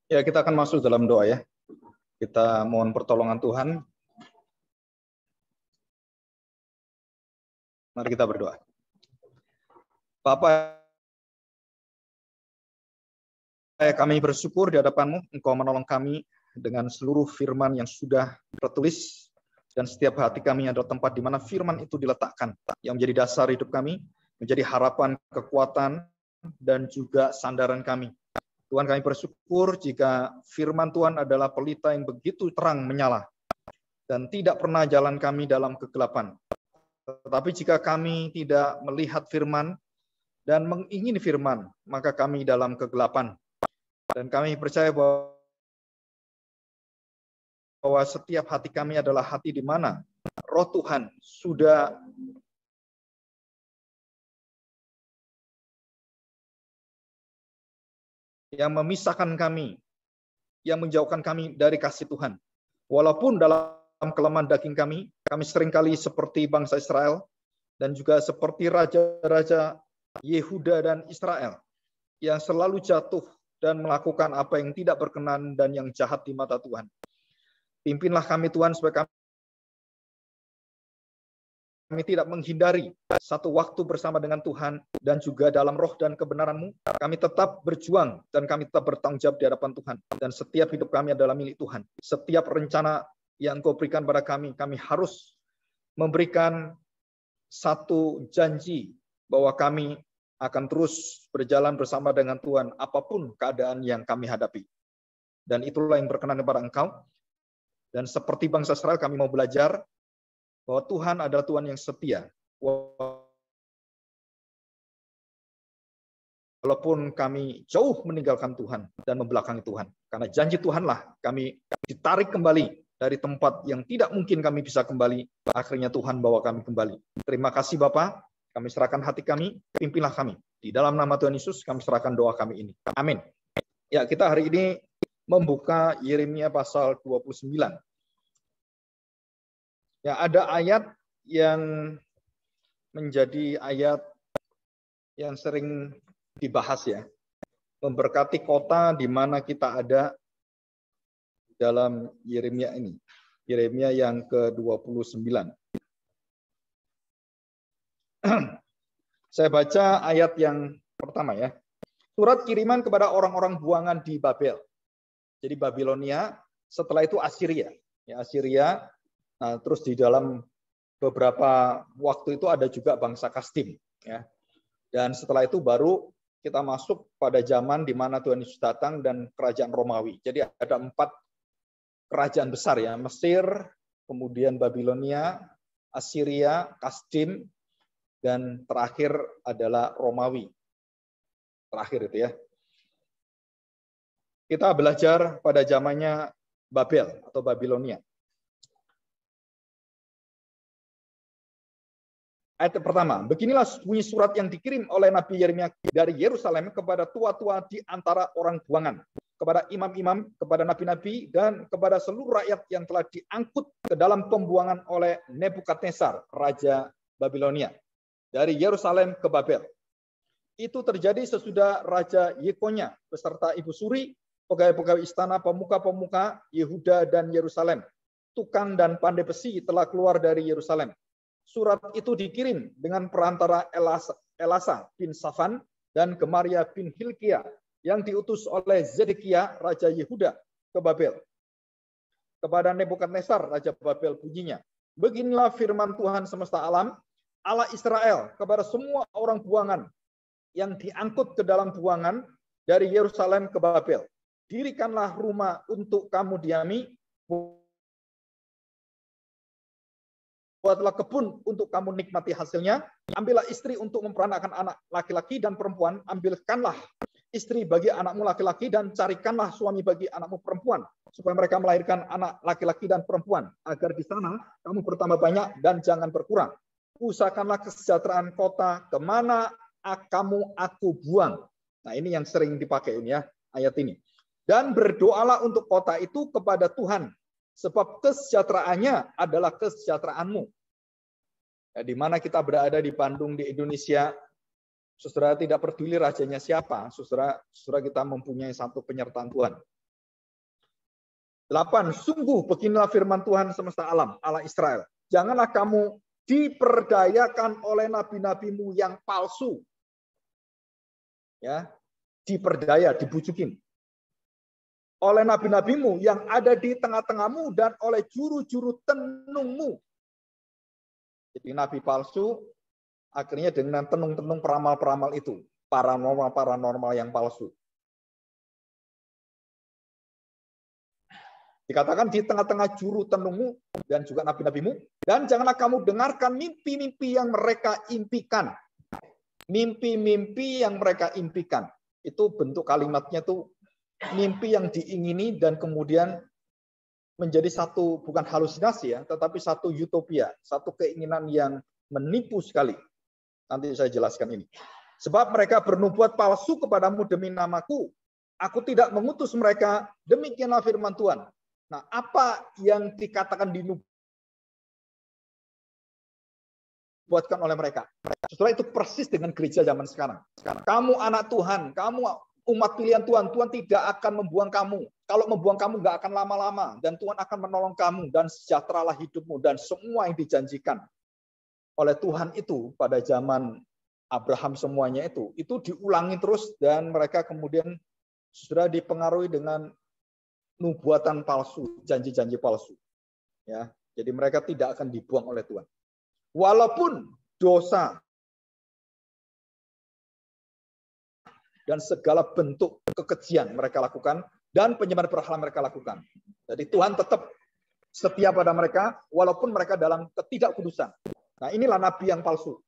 Ya, kita akan masuk dalam doa ya. Kita mohon pertolongan Tuhan. Mari kita berdoa. Bapa, kami bersyukur di hadapan-Mu, Engkau menolong kami dengan seluruh firman yang sudah tertulis, dan setiap hati kami adalah tempat di mana firman itu diletakkan, yang menjadi dasar hidup kami, menjadi harapan, kekuatan, dan juga sandaran kami. Tuhan, kami bersyukur jika firman Tuhan adalah pelita yang begitu terang menyala dan tidak pernah jalan kami dalam kegelapan. Tetapi jika kami tidak melihat firman dan mengingini firman, maka kami dalam kegelapan. Dan kami percaya bahwa setiap hati kami adalah hati di mana Roh Tuhan sudah yang memisahkan kami, yang menjauhkan kami dari kasih Tuhan. Walaupun dalam kelemahan daging kami seringkali seperti bangsa Israel, dan juga seperti raja-raja Yehuda dan Israel, yang selalu jatuh dan melakukan apa yang tidak berkenan dan yang jahat di mata Tuhan. Pimpinlah kami Tuhan, supaya kami tidak menghindari satu waktu bersama dengan Tuhan, dan juga dalam roh dan kebenaran-Mu, kami tetap berjuang dan kami tetap bertanggung jawab di hadapan Tuhan. Dan setiap hidup kami adalah milik Tuhan. Setiap rencana yang Engkau berikan pada kami harus memberikan satu janji bahwa kami akan terus berjalan bersama dengan Tuhan apapun keadaan yang kami hadapi. Dan itulah yang berkenan kepada Engkau. Dan seperti bangsa Israel, kami mau belajar bahwa Tuhan adalah Tuhan yang setia. Walaupun kami jauh meninggalkan Tuhan dan membelakangi Tuhan. Karena janji Tuhanlah kami ditarik kembali dari tempat yang tidak mungkin kami bisa kembali. Akhirnya Tuhan bawa kami kembali. Terima kasih Bapa. Kami serahkan hati kami, pimpinlah kami. Di dalam nama Tuhan Yesus kami serahkan doa kami ini. Amin. Ya, kita hari ini membuka Yeremia pasal 29. Ya, ada ayat yang menjadi ayat yang sering dibahas ya. Memberkati kota di mana kita ada dalam Yeremia ini. Yeremia yang ke-29. Saya baca ayat yang pertama ya. Surat kiriman kepada orang-orang buangan di Babel. Jadi Babilonia, setelah itu Assyria. Ya, Assyria. Nah, terus di dalam beberapa waktu itu ada juga bangsa Kastim. Ya. Dan setelah itu baru kita masuk pada zaman di mana Tuhan Yesus datang dan kerajaan Romawi. Jadi ada 4 kerajaan besar ya. Mesir, kemudian Babilonia, Assyria, Kastim, dan terakhir adalah Romawi. Terakhir itu ya. Kita belajar pada zamannya Babel atau Babilonia. Ayat pertama, beginilah bunyi surat yang dikirim oleh Nabi Yeremia dari Yerusalem kepada tua-tua di antara orang buangan, kepada imam-imam, kepada nabi-nabi, dan kepada seluruh rakyat yang telah diangkut ke dalam pembuangan oleh Nebukadnezar, Raja Babilonia, dari Yerusalem ke Babel. Itu terjadi sesudah Raja Yekonya beserta Ibu Suri, pegawai-pegawai istana, pemuka-pemuka Yehuda dan Yerusalem, tukang dan pandai besi telah keluar dari Yerusalem. Surat itu dikirim dengan perantara Elasa bin Safan dan Gemaria bin Hilkia yang diutus oleh Zedekia, Raja Yehuda, ke Babel. Kepada Nebukadnezar, Raja Babel bunyinya, beginilah firman Tuhan semesta alam, Allah Israel, kepada semua orang buangan yang diangkut ke dalam buangan dari Yerusalem ke Babel. Dirikanlah rumah untuk kamu diami, buatlah kebun untuk kamu nikmati hasilnya, ambillah istri untuk memperanakan anak laki-laki dan perempuan, ambilkanlah istri bagi anakmu laki-laki dan carikanlah suami bagi anakmu perempuan, supaya mereka melahirkan anak laki-laki dan perempuan, agar di sana kamu bertambah banyak dan jangan berkurang. Usahakanlah kesejahteraan kota kemana kamu aku buang. Nah, ini yang sering dipakai ini ya, ayat ini. Dan berdoalah untuk kota itu kepada Tuhan, sebab kesejahteraannya adalah kesejahteraanmu. Ya, di mana kita berada di Bandung, di Indonesia, saudara tidak peduli rajanya siapa, saudara kita mempunyai satu penyertaan Tuhan. 8. Sungguh beginilah firman Tuhan semesta alam, Allah Israel. Janganlah kamu diperdayakan oleh nabi-nabimu yang palsu. Ya, diperdaya, dibujukin. Oleh nabi-nabimu yang ada di tengah-tengahmu dan oleh juru-juru tenungmu. Jadi nabi palsu akhirnya dengan tenung-tenung peramal-peramal itu, paranormal yang palsu. Dikatakan di tengah-tengah juru tenungmu dan juga nabi-nabimu, dan janganlah kamu dengarkan mimpi-mimpi yang mereka impikan. Mimpi-mimpi yang mereka impikan. Itu bentuk kalimatnya tuh mimpi yang diingini dan kemudian menjadi satu, bukan halusinasi ya, tetapi satu utopia, satu keinginan yang menipu sekali. Nanti saya jelaskan ini. Sebab mereka bernubuat palsu kepadamu demi namaku. Aku tidak mengutus mereka, demikianlah firman Tuhan. Nah, apa yang dikatakan dinubuatkan oleh mereka? Setelah itu persis dengan gereja zaman sekarang. Kamu anak Tuhan, kamu umat pilihan Tuhan. Tuhan tidak akan membuang kamu. Kalau membuang kamu nggak akan lama-lama. Dan Tuhan akan menolong kamu. Dan sejahteralah hidupmu. Dan semua yang dijanjikan oleh Tuhan itu pada zaman Abraham semuanya itu diulangi terus. Dan mereka kemudian sudah dipengaruhi dengan nubuatan palsu, janji-janji palsu. Ya, jadi mereka tidak akan dibuang oleh Tuhan. Walaupun dosa dan segala bentuk kekejian mereka lakukan dan penyembahan berhala mereka lakukan. Jadi Tuhan tetap setia pada mereka walaupun mereka dalam ketidakkudusan. Nah, inilah nabi yang palsu.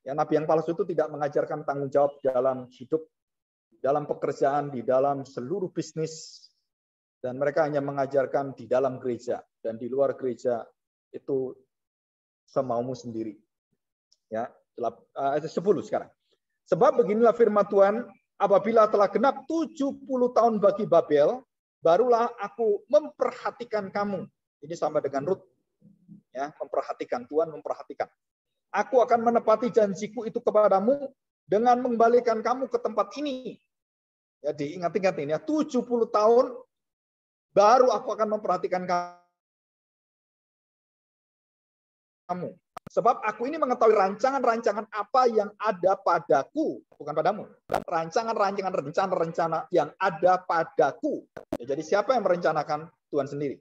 Ya, nabi yang palsu itu tidak mengajarkan tanggung jawab dalam hidup, dalam pekerjaan, di dalam seluruh bisnis. Dan mereka hanya mengajarkan di dalam gereja dan di luar gereja itu semaumu sendiri. Ya, 10 sekarang. Sebab beginilah firman Tuhan, apabila telah genap 70 tahun bagi Babel, barulah aku memperhatikan kamu. Ini sama dengan Rut. Ya, memperhatikan, Tuhan memperhatikan. Aku akan menepati janjiku itu kepadamu dengan mengembalikan kamu ke tempat ini. Ya, diingat-ingat ini ya, 70 tahun baru aku akan memperhatikan kamu. Sebab aku ini mengetahui rancangan-rancangan apa yang ada padaku. Bukan padamu. Rancangan-rancangan, rencana-rencana yang ada padaku. Ya, jadi siapa yang merencanakan? Tuhan sendiri.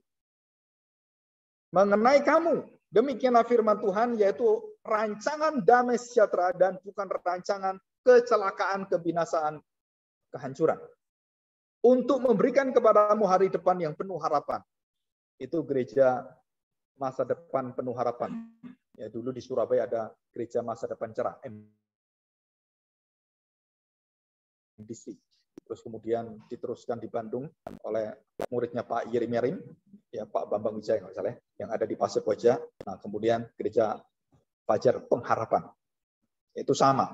Mengenai kamu. Demikianlah firman Tuhan, yaitu rancangan damai sejahtera dan bukan rancangan kecelakaan, kebinasaan, kehancuran. Untuk memberikan kepadamu hari depan yang penuh harapan. Itu gereja masa depan penuh harapan. Ya, dulu di Surabaya ada gereja masa depan cerah, MDC. Terus kemudian diteruskan di Bandung oleh muridnya Pak Yeremiarim, ya Pak Bambang Wijaya nggak salah, yang ada di Pasir Koja. Nah, kemudian gereja Fajar Pengharapan. Itu sama,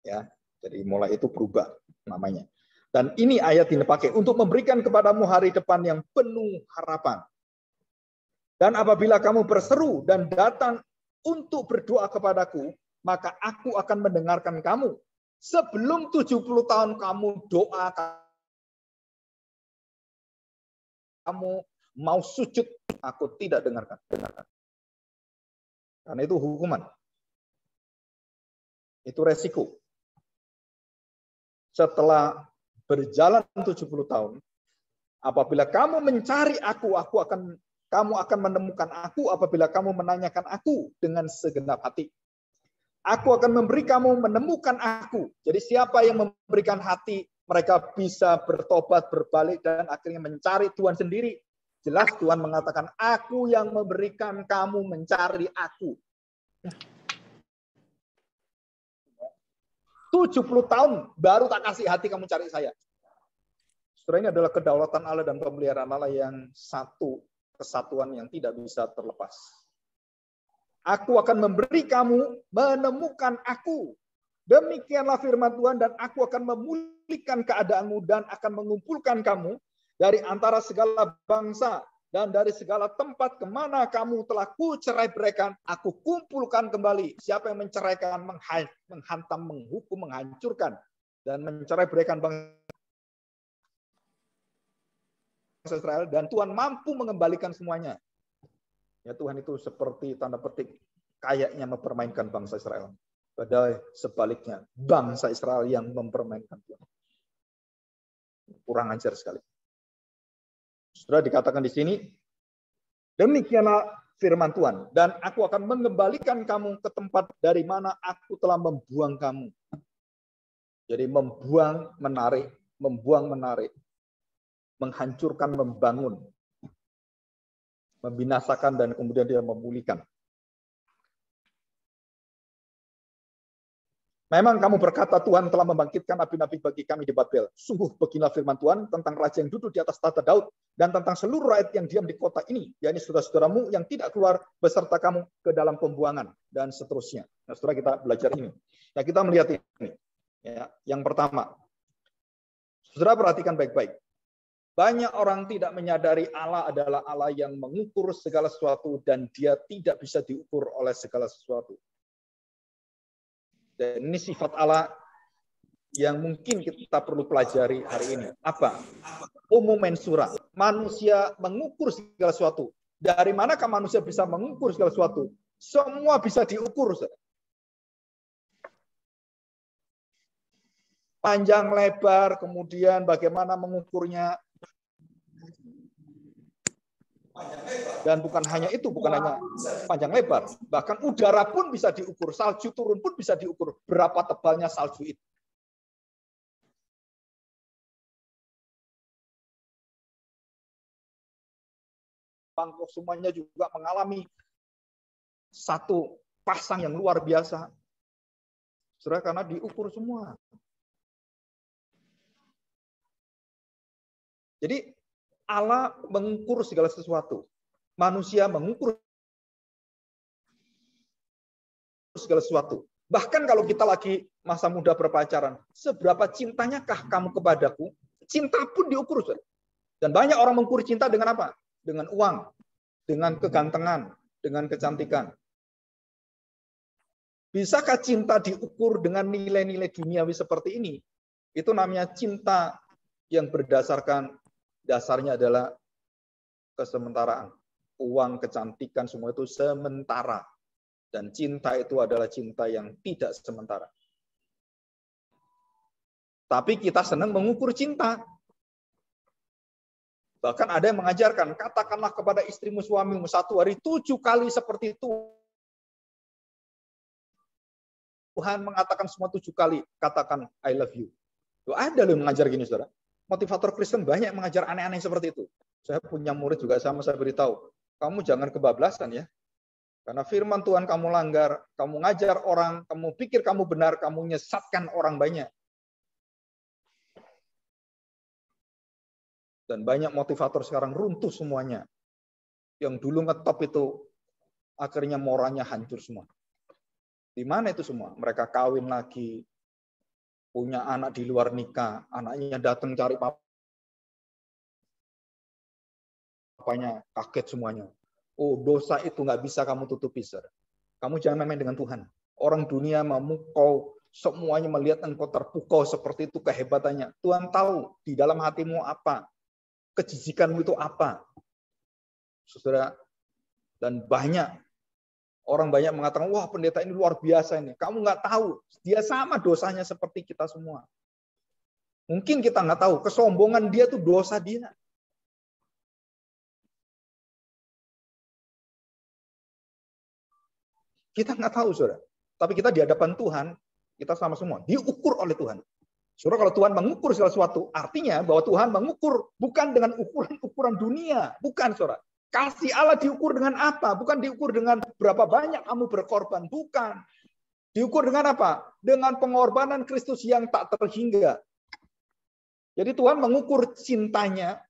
ya. Jadi mulai itu berubah namanya. Dan ini ayat ini dipakai untuk memberikan kepadamu hari depan yang penuh harapan. Dan apabila kamu berseru dan datang untuk berdoa kepadaku, maka aku akan mendengarkan kamu. Sebelum 70 tahun kamu doa, kamu mau sujud, aku tidak dengarkan. Karena itu hukuman. Itu resiko. Setelah berjalan 70 tahun, apabila kamu mencari aku kamu akan menemukan aku apabila kamu menanyakan aku dengan segenap hati. Aku akan memberi kamu menemukan aku. Jadi siapa yang memberikan hati, mereka bisa bertobat, berbalik, dan akhirnya mencari Tuhan sendiri. Jelas Tuhan mengatakan, aku yang memberikan kamu mencari aku. 70 tahun baru tak kasih hati kamu cari saya. Saudara, ini adalah kedaulatan Allah dan pemeliharaan Allah yang satu, kesatuan yang tidak bisa terlepas. Aku akan memberi kamu menemukan aku. Demikianlah firman Tuhan, dan aku akan memulihkan keadaanmu dan akan mengumpulkan kamu dari antara segala bangsa dan dari segala tempat kemana kamu telah kucerai-beraikan, aku kumpulkan kembali. Siapa yang menceraikan, menghantam, menghukum, menghancurkan, dan mencerai-beraikan bangsa. Israel dan Tuhan mampu mengembalikan semuanya. Ya, Tuhan itu seperti tanda petik kayaknya mempermainkan bangsa Israel. Padahal sebaliknya, bangsa Israel yang mempermainkan Tuhan. Kurang ajar sekali. Sudah dikatakan di sini, demikianlah firman Tuhan, dan aku akan mengembalikan kamu ke tempat dari mana aku telah membuang kamu. Jadi membuang, menarik, menghancurkan, membangun, membinasakan, dan kemudian dia memulihkan. Memang kamu berkata, Tuhan telah membangkitkan nabi-nabi bagi kami di Babel. Sungguh beginilah firman Tuhan tentang raja yang duduk di atas tahta Daud dan tentang seluruh rakyat yang diam di kota ini, yakni saudara-saudaramu yang tidak keluar beserta kamu ke dalam pembuangan, dan seterusnya. Nah, saudara, kita belajar ini. Nah, kita melihat ini. Ya, yang pertama, saudara perhatikan baik-baik. Banyak orang tidak menyadari Allah adalah Allah yang mengukur segala sesuatu dan dia tidak bisa diukur oleh segala sesuatu. Dan ini sifat Allah yang mungkin kita perlu pelajari hari ini. Apa? Homo mensura. Manusia mengukur segala sesuatu. Dari manakah manusia bisa mengukur segala sesuatu? Semua bisa diukur. Panjang, lebar, kemudian bagaimana mengukurnya. Dan bukan hanya itu, bukan hanya panjang lebar, bahkan udara pun bisa diukur, salju turun pun bisa diukur berapa tebalnya salju itu. Bangkok semuanya juga mengalami satu pasang yang luar biasa. Saudara, karena diukur semua. Jadi Allah mengukur segala sesuatu. Manusia mengukur segala sesuatu. Bahkan kalau kita lagi masa muda berpacaran, seberapa cintanyakah kamu kepadaku? Cinta pun diukur. Dan banyak orang mengukur cinta dengan apa? Dengan uang, dengan kegantengan, dengan kecantikan. Bisakah cinta diukur dengan nilai-nilai duniawi seperti ini? Itu namanya cinta yang berdasarkan dasarnya adalah kesementaraan. Uang, kecantikan, semua itu sementara. Dan cinta itu adalah cinta yang tidak sementara. Tapi kita senang mengukur cinta. Bahkan ada yang mengajarkan, katakanlah kepada istrimu, suamimu, 1 hari 7 kali seperti itu. Tuhan mengatakan semua 7 kali, katakan I love you. Tuh, ada loh yang mengajar gini, saudara. Motivator Kristen banyak mengajar aneh-aneh seperti itu. Saya punya murid juga sama, saya beritahu, kamu jangan kebablasan ya. Karena firman Tuhan kamu langgar, kamu ngajar orang, kamu pikir kamu benar, kamu menyesatkan orang banyak. Dan banyak motivator sekarang runtuh semuanya. Yang dulu ngetop itu, akhirnya moralnya hancur semua. Di mana itu semua? Mereka kawin lagi, punya anak di luar nikah, anaknya datang cari papanya, kaget semuanya. Oh, dosa itu nggak bisa kamu tutupi, saudara. Kamu jangan main dengan Tuhan. Orang dunia memukau, semuanya melihat engkau terpukau seperti itu kehebatannya. Tuhan tahu di dalam hatimu apa, kejijikanmu itu apa, saudara. Dan orang banyak mengatakan, wah pendeta ini luar biasa ini. Kamu nggak tahu, dia sama dosanya seperti kita semua. Mungkin kita nggak tahu, kesombongan dia tuh dosa dia. Kita nggak tahu, saudara. Tapi kita di hadapan Tuhan, kita sama semua. Diukur oleh Tuhan. Saudara, kalau Tuhan mengukur segala sesuatu, artinya bahwa Tuhan mengukur bukan dengan ukuran dunia. Bukan, saudara. Kasih Allah diukur dengan apa? Bukan diukur dengan berapa banyak kamu berkorban. Bukan. Diukur dengan apa? Dengan pengorbanan Kristus yang tak terhingga. Jadi Tuhan mengukur cintanya,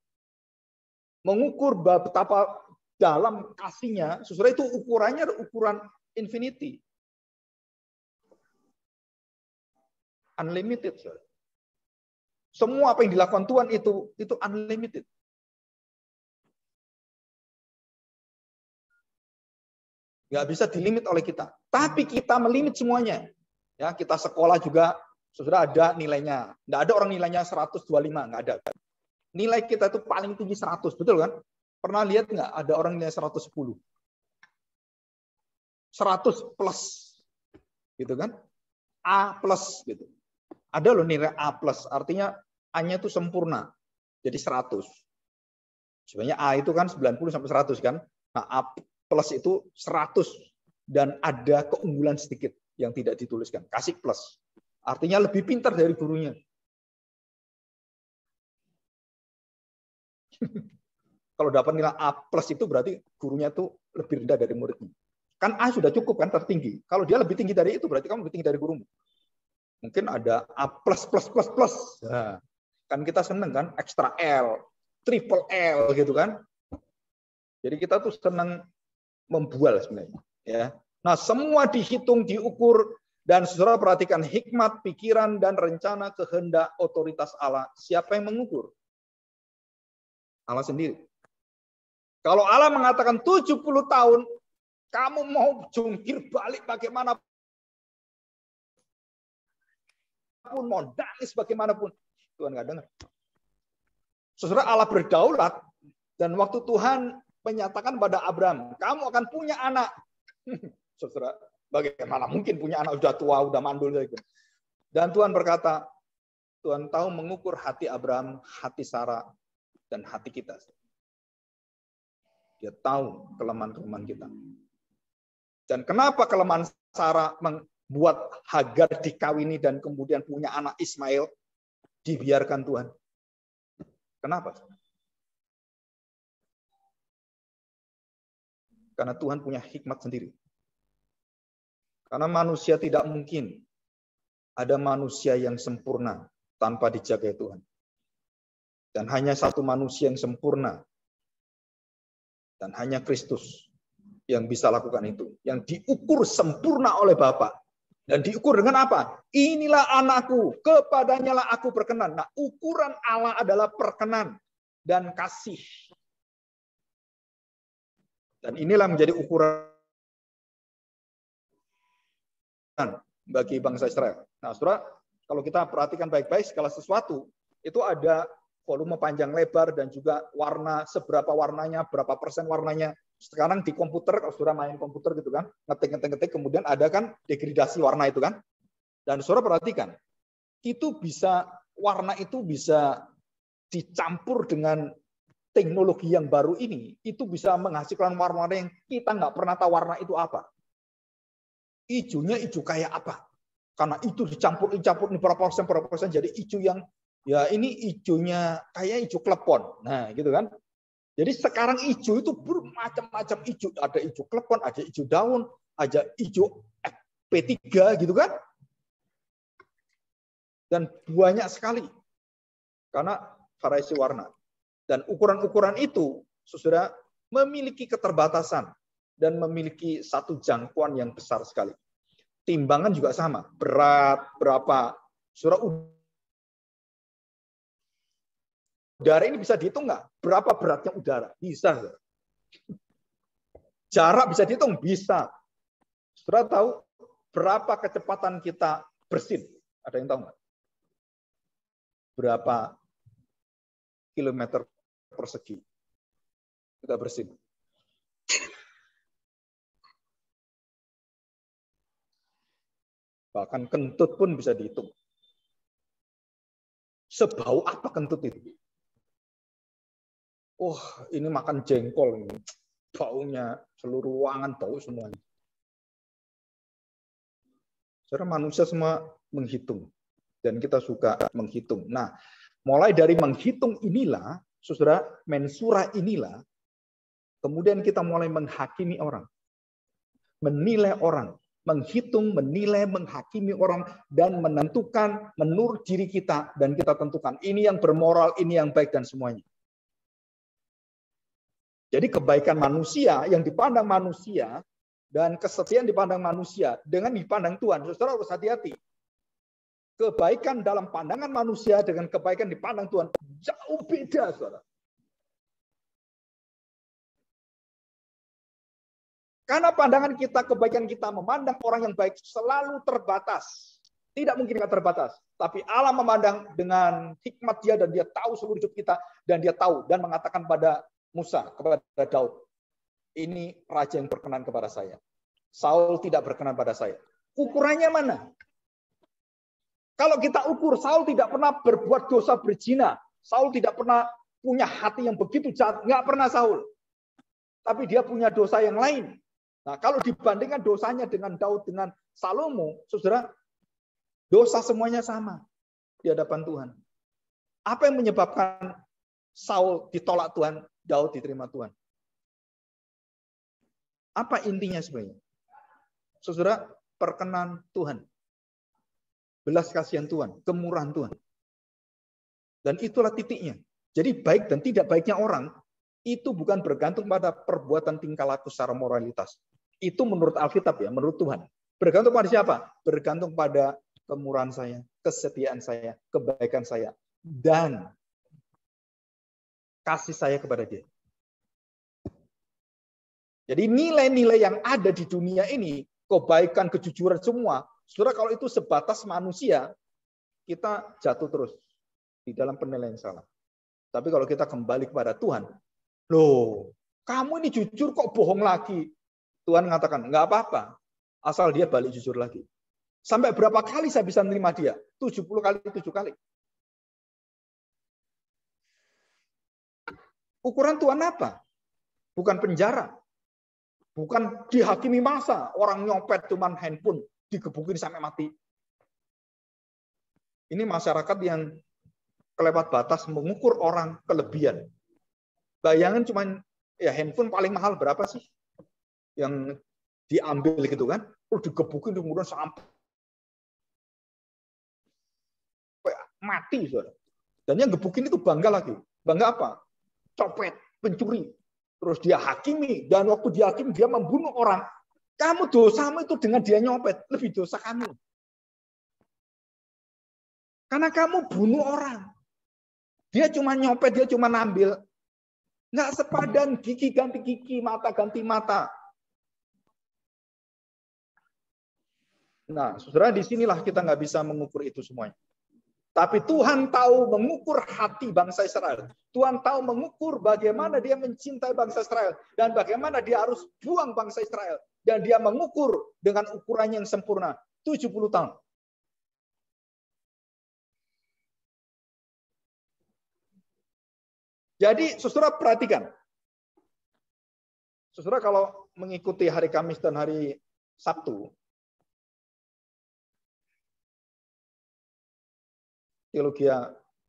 mengukur betapa dalam kasihnya. Saudara, itu ukurannya ukuran infinity. Unlimited. Saudara. Semua apa yang dilakukan Tuhan itu unlimited. Nggak bisa dilimit oleh kita. Tapi kita melimit semuanya. Ya, kita sekolah juga, saudara, ada nilainya. Nggak ada orang nilainya 125, nggak ada. Nilai kita itu paling tinggi 100, betul kan? Pernah lihat nggak ada orang nilai 110? 100 plus, gitu kan? A plus, gitu. Ada loh nilai A plus, artinya A-nya itu sempurna, jadi 100. Sebenarnya A itu kan 90 sampai 100 kan? Nah, A plus itu 100 dan ada keunggulan sedikit yang tidak dituliskan. Kasih plus. Artinya lebih pintar dari gurunya. Kalau dapat nilai A plus itu berarti gurunya tuh lebih rendah dari muridnya. Kan A sudah cukup kan tertinggi. Kalau dia lebih tinggi dari itu berarti kamu lebih tinggi dari gurumu. Mungkin ada A plus plus plus plus. Nah, kan kita seneng kan extra L, triple L gitu kan. Jadi kita tuh senang membual sebenarnya. Ya. Nah semua dihitung, diukur, dan saudara perhatikan hikmat, pikiran, dan rencana kehendak otoritas Allah. Siapa yang mengukur? Allah sendiri. Kalau Allah mengatakan 70 tahun, kamu mau jungkir balik bagaimanapun, mau nangis bagaimanapun, Tuhan nggak dengar. Saudara, Allah berdaulat, dan waktu Tuhan menyatakan pada Abraham, kamu akan punya anak. Saudara, bagaimana mungkin punya anak udah tua, udah mandul. Dan Tuhan berkata, Tuhan tahu mengukur hati Abraham, hati Sarah, dan hati kita. Dia tahu kelemahan-kelemahan kita. Dan kenapa kelemahan Sarah membuat Hagar dikawini dan kemudian punya anak Ismail, dibiarkan Tuhan? Kenapa? Karena Tuhan punya hikmat sendiri. Karena manusia tidak mungkin ada manusia yang sempurna tanpa dijaga Tuhan. Dan hanya satu manusia yang sempurna. Dan hanya Kristus yang bisa lakukan itu. Yang diukur sempurna oleh Bapa. Dan diukur dengan apa? Inilah anakku, kepadanya lah aku berkenan. Nah, ukuran Allah adalah perkenan dan kasih. Dan inilah menjadi ukuran bagi bangsa Israel. Nah, saudara, kalau kita perhatikan baik-baik, segala sesuatu itu ada volume panjang lebar dan juga warna, seberapa warnanya, berapa persen warnanya. Sekarang di komputer, kalau saudara main komputer gitu kan, ngetik, kemudian ada kan degradasi warna itu kan. Dan saudara perhatikan, itu bisa, warna itu bisa dicampur dengan teknologi yang baru ini, itu bisa menghasilkan warna-warna yang kita nggak pernah tahu warna itu apa. Ijonya ijo kayak apa? Karena itu dicampur ini berapa persen jadi ijo yang ya ini ijonya kayak ijo klepon. Nah, gitu kan. Jadi sekarang ijo itu bermacam-macam ijo, ada ijo klepon, ada ijo daun, ada ijo P3 gitu kan. Dan banyak sekali. Karena variasi warna. Dan ukuran-ukuran itu saudara memiliki keterbatasan dan memiliki satu jangkauan yang besar sekali. Timbangan juga sama, berat berapa. Saudara, udara ini bisa dihitung nggak? Berapa beratnya udara? Bisa. Jarak bisa dihitung? Bisa. Saudara tahu berapa kecepatan kita bersin? Ada yang tahu nggak? Berapa kilometer persegi kita bersin? Bahkan kentut pun bisa dihitung. Sebau apa kentut itu? Oh, ini makan jengkol. Baunya seluruh ruangan bau semuanya. Saudara, manusia semua menghitung. Dan kita suka menghitung. Nah, mulai dari menghitung inilah, saudara, mensura inilah, kemudian kita mulai menghakimi orang. Menilai orang. Menghitung, menilai, menghakimi orang, dan menentukan menurut diri kita, dan kita tentukan ini yang bermoral, ini yang baik, dan semuanya. Jadi kebaikan manusia yang dipandang manusia dan kesetiaan dipandang manusia dengan dipandang Tuhan, saudara harus hati-hati. Kebaikan dalam pandangan manusia dengan kebaikan dipandang Tuhan jauh beda, saudara. Karena pandangan kita, kebaikan kita memandang orang yang baik selalu terbatas. Tidak mungkin tidak terbatas. Tapi Allah memandang dengan hikmat dia dan dia tahu seluruh hidup kita dan dia tahu dan mengatakan pada Musa, kepada Daud, ini raja yang berkenan kepada saya. Saul tidak berkenan pada saya. Ukurannya mana? Kalau kita ukur, Saul tidak pernah berbuat dosa berzina. Saul tidak pernah punya hati yang begitu jahat. Nggak pernah Saul. Tapi dia punya dosa yang lain. Nah, kalau dibandingkan dosanya dengan Daud, dengan Salomo, saudara, dosa semuanya sama di hadapan Tuhan. Apa yang menyebabkan Saul ditolak Tuhan, Daud diterima Tuhan? Apa intinya sebenarnya? Saudara, perkenan Tuhan. Belas kasihan Tuhan, kemurahan Tuhan. Dan itulah titiknya. Jadi baik dan tidak baiknya orang, itu bukan bergantung pada perbuatan tingkah laku secara moralitas. Itu menurut Alkitab ya, menurut Tuhan. Bergantung pada siapa? Bergantung pada kemurahan saya, kesetiaan saya, kebaikan saya, dan kasih saya kepada dia. Jadi nilai-nilai yang ada di dunia ini, kebaikan, kejujuran semua, saudara, kalau itu sebatas manusia, kita jatuh terus di dalam penilaian salah. Tapi kalau kita kembali kepada Tuhan, loh, kamu ini jujur kok bohong lagi? Tuhan mengatakan, nggak apa-apa, asal dia balik jujur lagi. Sampai berapa kali saya bisa menerima dia? 70 kali, 7 kali. Ukuran Tuhan apa? Bukan penjara. Bukan dihakimi masa. Orang nyopet cuman handphone, digebukin sampai mati. Ini masyarakat yang kelewat batas mengukur orang kelebihan. Bayangan cuman, ya handphone paling mahal berapa sih? Yang diambil gitu kan? Terus digebukin, kemudian sampai mati, saudara. Dan yang gebukin itu bangga lagi. Bangga apa? Copet, pencuri. Terus dia hakimi. Dan waktu dia hakimi, dia membunuh orang. Kamu dosamu itu dengan dia nyopet. Lebih dosa kamu. Karena kamu bunuh orang. Dia cuma nyopet, dia cuma ngambil. Nggak sepadan, gigi ganti gigi, mata ganti mata. Nah, saudara, disinilah kita nggak bisa mengukur itu semuanya. Tapi Tuhan tahu mengukur hati bangsa Israel. Tuhan tahu mengukur bagaimana dia mencintai bangsa Israel. Dan bagaimana dia harus buang bangsa Israel. Dan dia mengukur dengan ukurannya yang sempurna. 70 tahun. Jadi, saudara perhatikan. Saudara kalau mengikuti hari Kamis dan hari Sabtu, teologi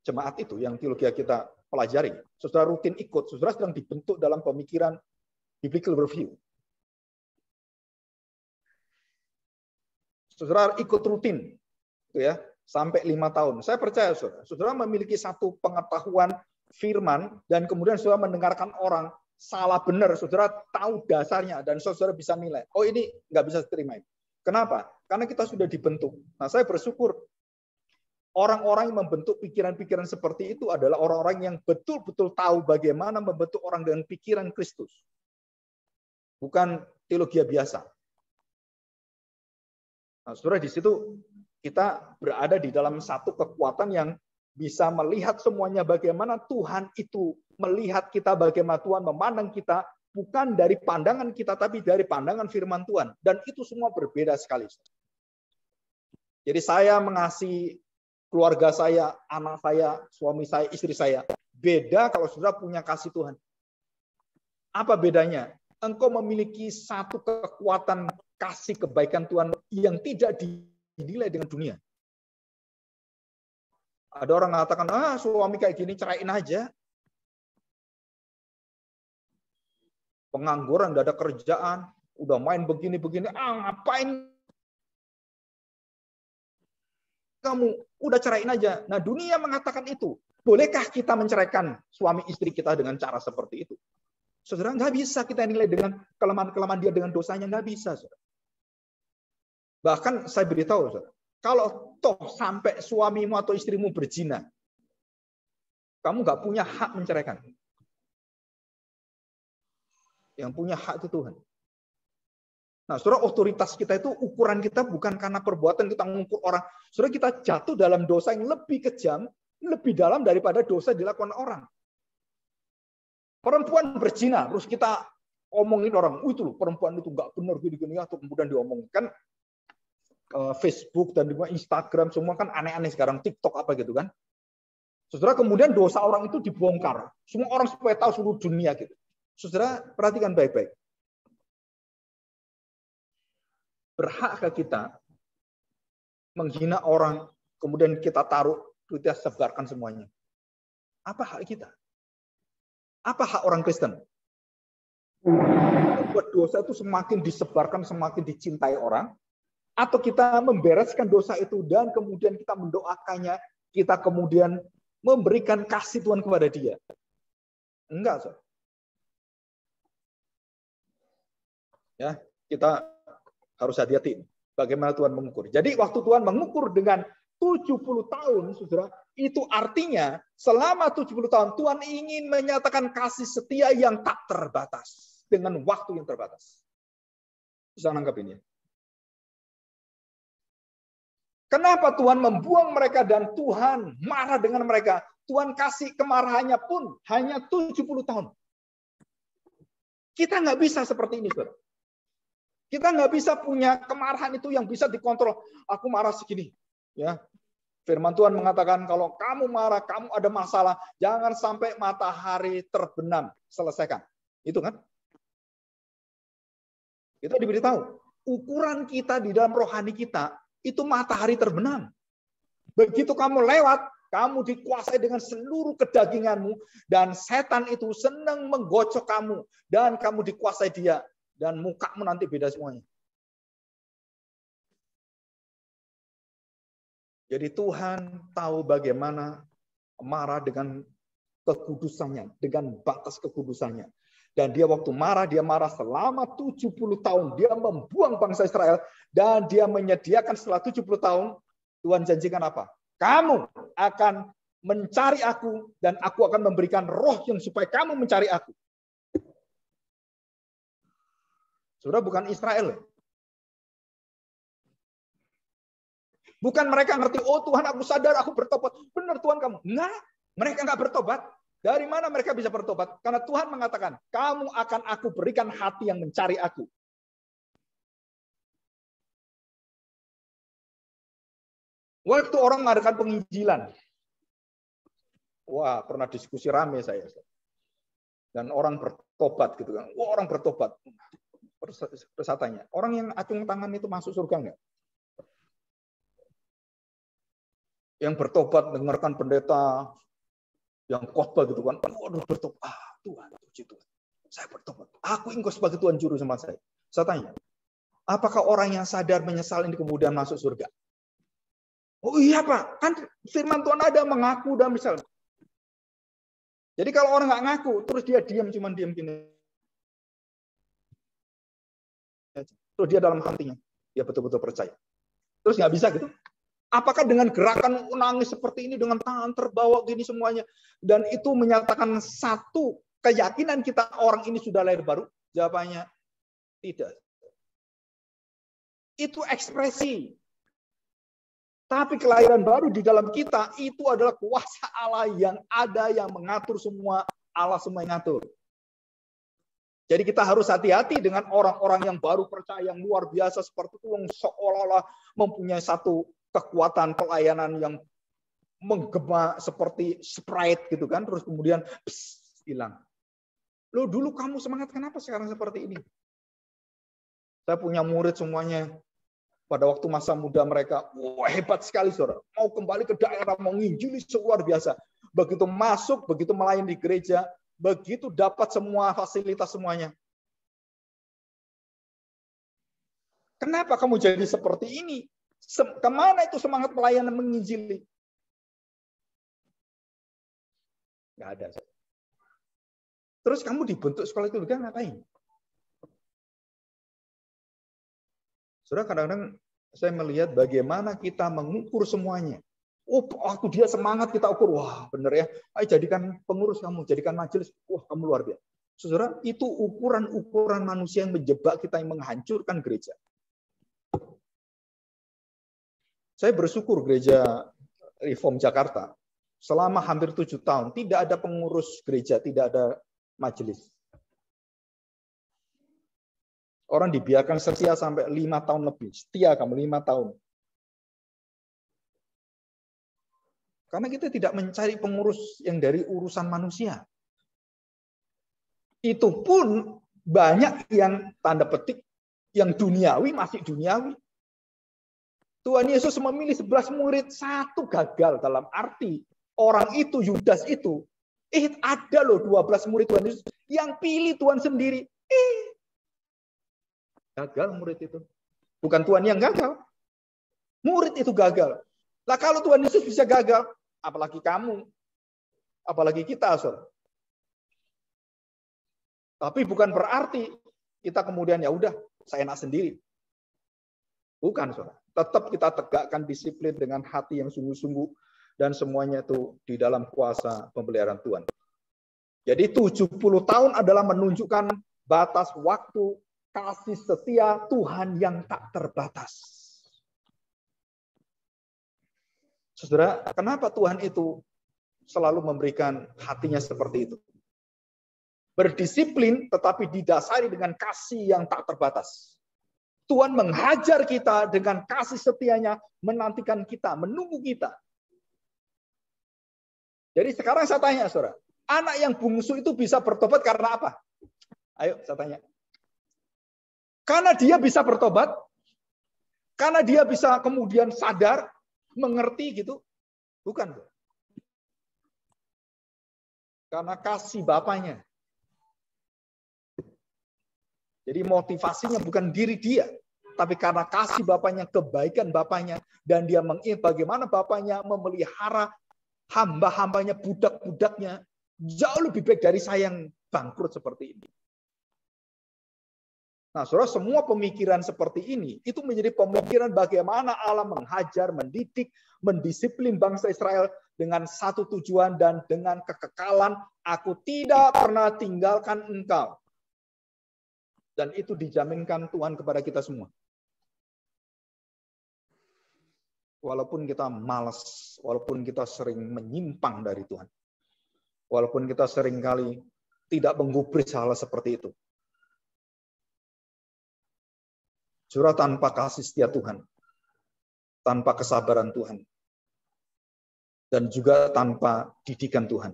jemaat itu, yang teologi kita pelajari, saudara rutin ikut, saudara sedang dibentuk dalam pemikiran biblical review. Saudara ikut rutin, ya, sampai 5 tahun. Saya percaya, saudara memiliki satu pengetahuan firman, dan kemudian saudara mendengarkan orang salah benar, saudara tahu dasarnya, dan saudara bisa nilai. Oh, ini nggak bisa diterima. Kenapa? Karena kita sudah dibentuk. Nah, saya bersyukur orang-orang yang membentuk pikiran-pikiran seperti itu adalah orang-orang yang betul-betul tahu bagaimana membentuk orang dengan pikiran Kristus. Bukan teologi biasa. Nah, saudara, di situ kita berada di dalam satu kekuatan yang bisa melihat semuanya bagaimana Tuhan itu melihat kita, bagaimana Tuhan memandang kita, bukan dari pandangan kita, tapi dari pandangan firman Tuhan. Dan itu semua berbeda sekali. Jadi saya mengasihi keluarga saya, anak saya, suami saya, istri saya. Beda kalau saudara punya kasih Tuhan. Apa bedanya? Engkau memiliki satu kekuatan kasih kebaikan Tuhan yang tidak dinilai dengan dunia. Ada orang mengatakan, suami kayak gini ceraiin aja. Pengangguran, gak ada kerjaan, udah main begini-begini, ngapain kamu, udah ceraiin aja. Nah, dunia mengatakan itu. Bolehkah kita menceraikan suami istri kita dengan cara seperti itu? Saudara, nggak bisa kita nilai dengan kelemahan-kelemahan dia, dengan dosanya, nggak bisa. Saudara. Bahkan saya beritahu, saudara, kalau toh sampai suamimu atau istrimu berzina, kamu nggak punya hak menceraikan. Yang punya hak itu Tuhan. Nah, saudara, otoritas kita itu, ukuran kita bukan karena perbuatan kita mengukur orang. Saudara, kita jatuh dalam dosa yang lebih kejam, lebih dalam daripada dosa dilakukan orang. Perempuan berzina, terus kita omongin orang, itu loh, perempuan itu nggak benar gini-gini, atau kemudian diomongkan Facebook dan juga Instagram, semua kan aneh-aneh sekarang, TikTok apa gitu kan. Saudara, kemudian dosa orang itu dibongkar. Semua orang supaya tahu seluruh dunia gitu. Saudara, perhatikan baik-baik. Berhakkah kita menghina orang, kemudian kita taruh, kita sebarkan semuanya? Apa hak kita? Apa hak orang Kristen? Membuat dosa itu semakin disebarkan, semakin dicintai orang, atau kita membereskan dosa itu dan kemudian kita mendoakannya, kita kemudian memberikan kasih Tuhan kepada dia? Enggak, so. Ya, kita harus hati-hati bagaimana Tuhan mengukur. Jadi waktu Tuhan mengukur dengan 70 tahun, saudara, itu artinya selama 70 tahun Tuhan ingin menyatakan kasih setia yang tak terbatas dengan waktu yang terbatas. Bisa nangkap ini? Kenapa Tuhan membuang mereka dan Tuhan marah dengan mereka? Tuhan kasih kemarahannya pun hanya 70 tahun. Kita nggak bisa seperti ini, saudara. Kita nggak bisa punya kemarahan itu yang bisa dikontrol. Aku marah segini. Ya, Firman Tuhan mengatakan kalau kamu marah, kamu ada masalah, jangan sampai matahari terbenam. Selesaikan. Itu kan? Kita diberitahu. Ukuran kita di dalam rohani kita, itu matahari terbenam. Begitu kamu lewat, kamu dikuasai dengan seluruh kedaginganmu, dan setan itu senang menggocok kamu, dan kamu dikuasai dia. Dan mukamu nanti beda semuanya. Jadi Tuhan tahu bagaimana marah dengan kekudusannya, dengan batas kekudusannya. Dan dia waktu marah, dia marah selama 70 tahun. Dia membuang bangsa Israel dan dia menyediakan setelah 70 tahun, Tuhan janjikan apa? Kamu akan mencari aku dan aku akan memberikan roh yang supaya kamu mencari aku. Saudara, bukan Israel. Bukan mereka ngerti, oh Tuhan aku sadar, aku bertobat. Benar Tuhan kamu. Enggak, mereka enggak bertobat. Dari mana mereka bisa bertobat? Karena Tuhan mengatakan, kamu akan aku berikan hati yang mencari aku. Waktu orang mengadakan penginjilan. Wah, pernah diskusi rame saya. Dan orang bertobat gitu kan. Wah, orang bertobat. Terus saya tanya, orang yang acung tangan itu masuk surga enggak? Yang bertobat dengarkan pendeta yang khotbah gitu kan, waduh bertobat, Tuhan, puji Tuhan, saya bertobat, aku engkau sebagai Tuhan juru selamat saya. Saya tanya, apakah orang yang sadar menyesal ini kemudian masuk surga? Oh iya Pak, kan firman Tuhan ada mengaku dan misalnya. Jadi kalau orang nggak ngaku, terus dia diam, cuman diam gini. Terus dia dalam hatinya, dia betul-betul percaya. Terus nggak bisa gitu. Apakah dengan gerakan nangis seperti ini, dengan tangan terbawa gini semuanya, dan itu menyatakan satu keyakinan kita orang ini sudah lahir baru? Jawabannya tidak. Itu ekspresi. Tapi kelahiran baru di dalam kita itu adalah kuasa Allah yang ada, yang mengatur semua, Allah semua yang ngatur. Jadi kita harus hati-hati dengan orang-orang yang baru percaya, yang luar biasa seperti itu, yang seolah-olah mempunyai satu kekuatan pelayanan yang menggema seperti Sprite gitu kan, terus kemudian hilang. Loh dulu kamu semangat, kenapa sekarang seperti ini? Saya punya murid semuanya pada waktu masa muda mereka, wah hebat sekali saudara, mau kembali ke daerah, mau nginjili luar biasa. Begitu masuk, begitu melayani di gereja, begitu dapat semua fasilitas semuanya. Kenapa kamu jadi seperti ini? Kemana itu semangat pelayanan menginjili? Nggak ada. Terus kamu dibentuk sekolah itu juga ngapain? Saudara, kadang-kadang saya melihat bagaimana kita mengukur semuanya. Oh, waktu dia semangat kita ukur, wah bener ya. Ayo jadikan pengurus kamu, jadikan majelis, wah kamu luar biasa. Saudara, itu ukuran-ukuran manusia yang menjebak kita, yang menghancurkan gereja. Saya bersyukur gereja Reform Jakarta selama hampir 7 tahun tidak ada pengurus gereja, tidak ada majelis. Orang dibiarkan setia sampai 5 tahun lebih. Setia kamu 5 tahun. Karena kita tidak mencari pengurus yang dari urusan manusia. Itu pun banyak yang tanda petik, yang duniawi masih duniawi. Tuhan Yesus memilih 11 murid, 1 gagal, dalam arti orang itu, Yudas itu, ada loh 12 murid Tuhan Yesus yang pilih Tuhan sendiri. Gagal murid itu. Bukan Tuhan yang gagal. Murid itu gagal. Lah kalau Tuhan Yesus bisa gagal, apalagi kamu, apalagi kita, saudara. Tapi bukan berarti kita kemudian ya udah, saya enak sendiri. Bukan, saudara. Tetap kita tegakkan disiplin dengan hati yang sungguh-sungguh dan semuanya itu di dalam kuasa pemeliharaan Tuhan. Jadi 70 tahun adalah menunjukkan batas waktu kasih setia Tuhan yang tak terbatas. Saudara, kenapa Tuhan itu selalu memberikan hatinya seperti itu? Berdisiplin tetapi didasari dengan kasih yang tak terbatas. Tuhan menghajar kita dengan kasih setianya, menantikan kita, menunggu kita. Jadi sekarang saya tanya, saudara, anak yang bungsu itu bisa bertobat karena apa? Ayo saya tanya. Karena dia bisa bertobat, karena dia bisa kemudian sadar, mengerti gitu, bukan. Karena kasih Bapaknya. Jadi motivasinya bukan diri dia, tapi karena kasih Bapaknya, kebaikan Bapaknya, dan dia mengingat bagaimana Bapaknya memelihara hamba-hambanya, budak-budaknya, jauh lebih baik dari saya yang bangkrut seperti ini. Nah, saudara, semua pemikiran seperti ini, itu menjadi pemikiran bagaimana Allah menghajar, mendidik, mendisiplin bangsa Israel dengan satu tujuan dan dengan kekekalan, aku tidak pernah tinggalkan engkau. Dan itu dijaminkan Tuhan kepada kita semua. Walaupun kita malas, walaupun kita sering menyimpang dari Tuhan. Walaupun kita sering kali tidak menggubris hal seperti itu. Saudara, tanpa kasih setia Tuhan, tanpa kesabaran Tuhan, dan juga tanpa didikan Tuhan,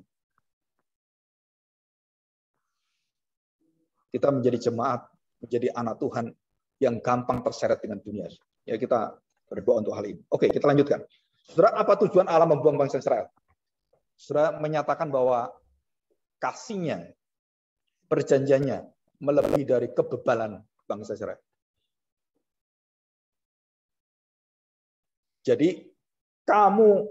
kita menjadi jemaat, menjadi anak Tuhan yang gampang terseret dengan dunia. Ya, kita berdoa untuk hal ini. Oke, kita lanjutkan. Saudara, apa tujuan Allah membuang bangsa Israel? Saudara, menyatakan bahwa kasihnya, perjanjiannya melebihi dari kebebalan bangsa Israel. Jadi kamu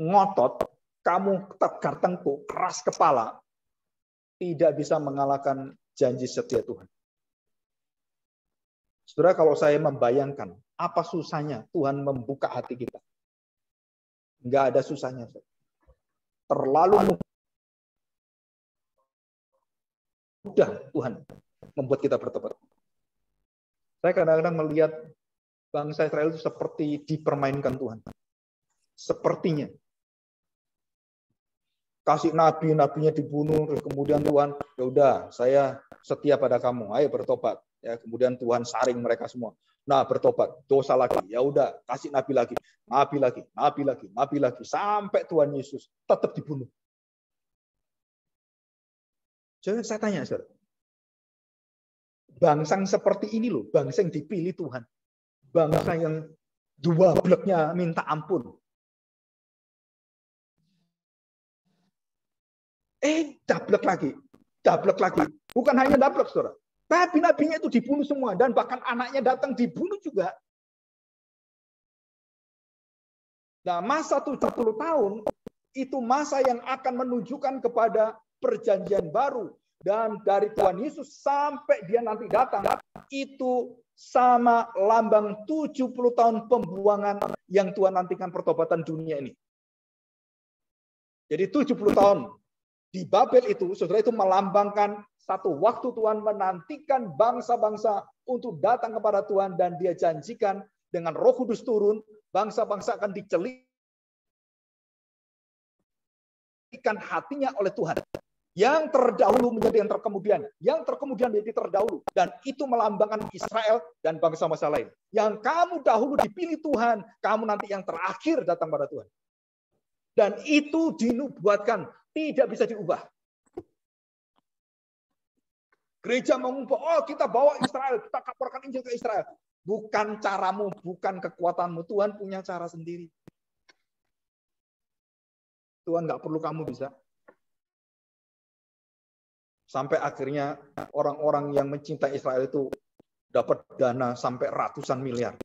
ngotot, kamu tegar tengkuk, keras kepala, tidak bisa mengalahkan janji setia Tuhan. Saudara, kalau saya membayangkan apa susahnya Tuhan membuka hati kita. Enggak ada susahnya. Terlalu mudah Tuhan membuat kita bertobat. Saya kadang-kadang melihat bangsa Israel itu seperti dipermainkan Tuhan. Sepertinya. Kasih nabi, nabinya dibunuh, terus kemudian Tuhan, ya udah, saya setia pada kamu, ayo bertobat. Ya, kemudian Tuhan saring mereka semua. Nah, bertobat, dosa lagi. Ya udah, kasih nabi lagi, nabi lagi, nabi lagi, nabi lagi, sampai Tuhan Yesus tetap dibunuh. Jadi saya tanya, saudara, bangsa yang seperti ini loh, bangsa yang dipilih Tuhan. Bangsa yang dua bleknya minta ampun. Dablek lagi. Dablek lagi. Bukan hanya dablek, saudara. Tapi nabinya itu dibunuh semua. Dan bahkan anaknya datang dibunuh juga. Nah, masa 70 tahun, itu masa yang akan menunjukkan kepada perjanjian baru. Dan dari Tuhan Yesus sampai dia nanti datang, itu sama lambang 70 tahun pembuangan yang Tuhan nantikan pertobatan dunia ini. Jadi 70 tahun Di Babel itu, saudara, itu melambangkan satu waktu Tuhan menantikan bangsa-bangsa untuk datang kepada Tuhan, dan dia janjikan dengan Roh Kudus turun, bangsa-bangsa akan dicelikan hatinya oleh Tuhan. Yang terdahulu menjadi yang terkemudian, yang terkemudian menjadi terdahulu, dan itu melambangkan Israel dan bangsa-bangsa lain. Yang kamu dahulu dipilih Tuhan, kamu nanti yang terakhir datang pada Tuhan. Dan itu dinubuatkan, tidak bisa diubah. Gereja mengumpul, oh kita bawa Israel, kita kabarkan Injil ke Israel. Bukan caramu, bukan kekuatanmu. Tuhan punya cara sendiri. Tuhan nggak perlu kamu bisa. Sampai akhirnya orang-orang yang mencintai Israel itu dapat dana sampai ratusan miliar.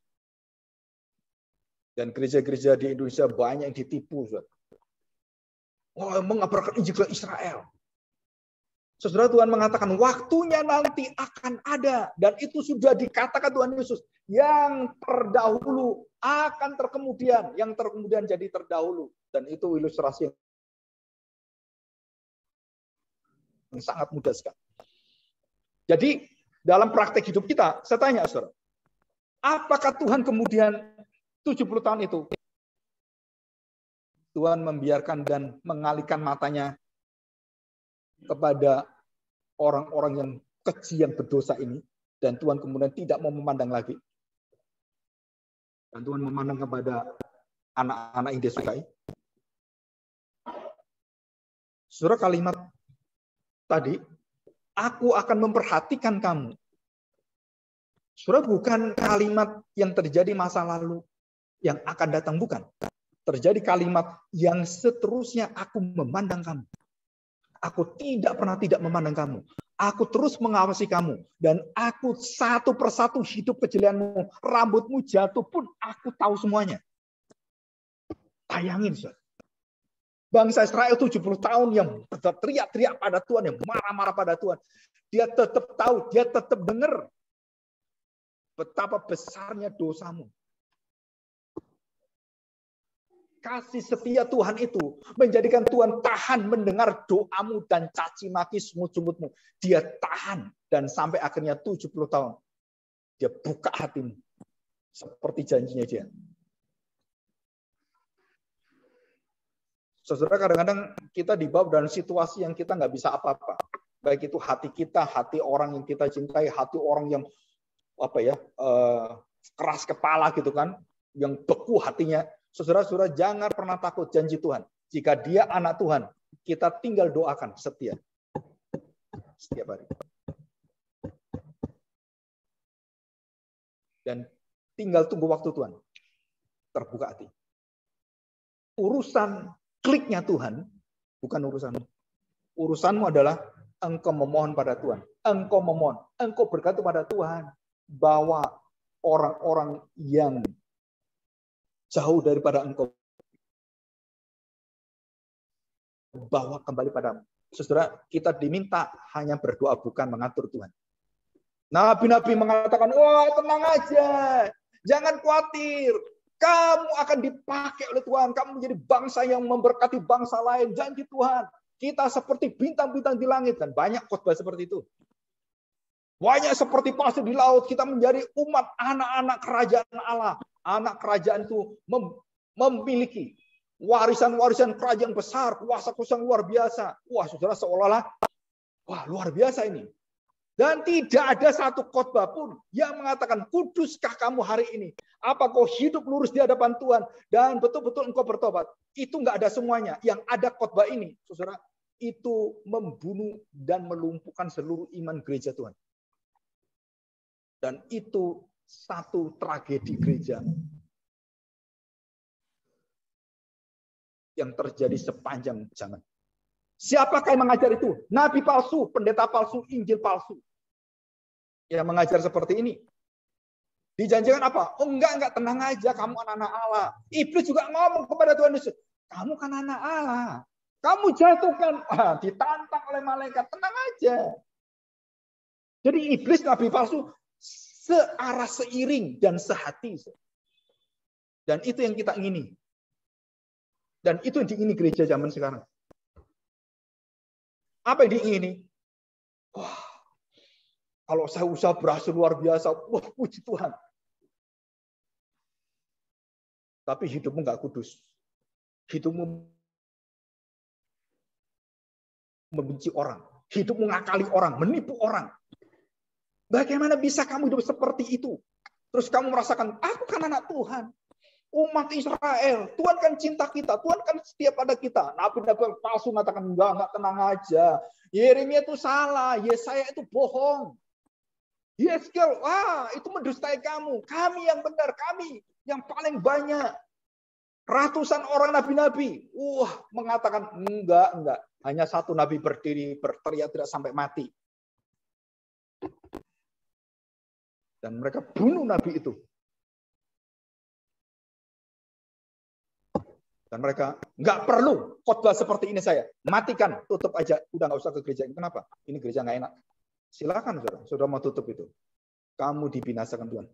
Dan gereja-gereja di Indonesia banyak yang ditipu. Oh, mengabarkan Injil ke Israel. Saudara, Tuhan mengatakan waktunya nanti akan ada. Dan itu sudah dikatakan Tuhan Yesus. Yang terdahulu akan terkemudian. Yang terkemudian jadi terdahulu. Dan itu ilustrasi yang sangat mudah sekali. Jadi dalam praktek hidup kita, saya tanya saudara, apakah Tuhan kemudian 70 tahun itu Tuhan membiarkan dan mengalihkan matanya kepada orang-orang yang keji, yang berdosa ini, dan Tuhan kemudian tidak mau memandang lagi, dan Tuhan memandang kepada anak-anak yang dia sukai? Saudara, kalimat tadi, aku akan memperhatikan kamu. Saudara, bukan kalimat yang terjadi masa lalu yang akan datang, bukan. Terjadi kalimat yang seterusnya, aku memandang kamu. Aku tidak pernah tidak memandang kamu. Aku terus mengawasi kamu. Dan aku satu persatu hidup kejelianmu. Rambutmu jatuh pun aku tahu semuanya. Bayangin, saudara. Bangsa Israel 70 tahun yang teriak-teriak pada Tuhan, yang marah-marah pada Tuhan. Dia tetap tahu, dia tetap dengar betapa besarnya dosamu. Kasih setia Tuhan itu menjadikan Tuhan tahan mendengar doamu dan caci maki semut-semutmu. Dia tahan, dan sampai akhirnya 70 tahun. Dia buka hatimu. Seperti janjinya dia. Saudara, kadang-kadang kita dibawa dalam situasi yang kita nggak bisa apa-apa. Baik itu hati kita, hati orang yang kita cintai, hati orang yang keras kepala gitu kan, yang beku hatinya. Saudara-saudara, jangan pernah takut janji Tuhan. Jika dia anak Tuhan, kita tinggal doakan setia. Setiap hari. Dan tinggal tunggu waktu Tuhan. Terbuka hati. Urusan kliknya Tuhan, bukan urusanmu. Urusanmu adalah engkau memohon pada Tuhan. Engkau memohon. Engkau berkata pada Tuhan bahwa orang-orang yang jauh daripada engkau bawa kembali padamu. Saudara, kita diminta hanya berdoa, bukan mengatur Tuhan. Nabi-nabi mengatakan, wah tenang aja, jangan khawatir. Kamu akan dipakai oleh Tuhan. Kamu menjadi bangsa yang memberkati bangsa lain. Janji Tuhan. Kita seperti bintang-bintang di langit. Dan banyak khotbah seperti itu. Banyak seperti pasir di laut. Kita menjadi umat anak-anak kerajaan Allah. Anak kerajaan itu memiliki warisan-warisan kerajaan besar. Kuasa-kuasa luar biasa. Wah, saudara, seolah-olah wah, luar biasa ini. Dan tidak ada satu khotbah pun yang mengatakan, kuduskah kamu hari ini? Apa kau hidup lurus di hadapan Tuhan dan betul-betul engkau bertobat? Itu enggak ada semuanya. Yang ada khotbah ini, saudara, itu membunuh dan melumpuhkan seluruh iman gereja Tuhan. Dan itu satu tragedi gereja yang terjadi sepanjang zaman. Siapakah yang mengajar itu? Nabi palsu, pendeta palsu, Injil palsu. Yang mengajar seperti ini. Dijanjikan apa? Oh enggak, tenang aja, kamu anak-anak Allah. Iblis juga ngomong kepada Tuhan Yesus, kamu kan anak Allah. Kamu jatuhkan, ditantang oleh malaikat, tenang aja. Jadi iblis, nabi palsu, searah, seiring, dan sehati. Dan itu yang kita ingini. Dan itu yang diingini gereja zaman sekarang. Apa yang diingini? Wah, kalau saya usaha berhasil luar biasa, wah puji Tuhan. Tapi hidupmu nggak kudus. Hidupmu membenci orang. Hidupmu ngakali orang, menipu orang. Bagaimana bisa kamu hidup seperti itu? Terus kamu merasakan, aku kan anak Tuhan. Umat Israel, Tuhan kan cinta kita, Tuhan kan setia pada kita. Nabi-nabi palsu mengatakan, enggak, tenang aja. Yeremia itu salah, Yesaya itu bohong. Yeskel, itu mendustai kamu. Kami yang benar, kami yang paling banyak. Ratusan orang nabi-nabi, mengatakan enggak. Hanya satu nabi berdiri, berteriak tidak sampai mati. Dan mereka bunuh nabi itu. Dan mereka, nggak perlu khotbah seperti ini saya. Matikan, tutup aja. Udah nggak usah ke gereja. Kenapa? Ini gereja nggak enak. Silakan, saudara. Saudara mau tutup itu. Kamu dibinasakan Tuhan.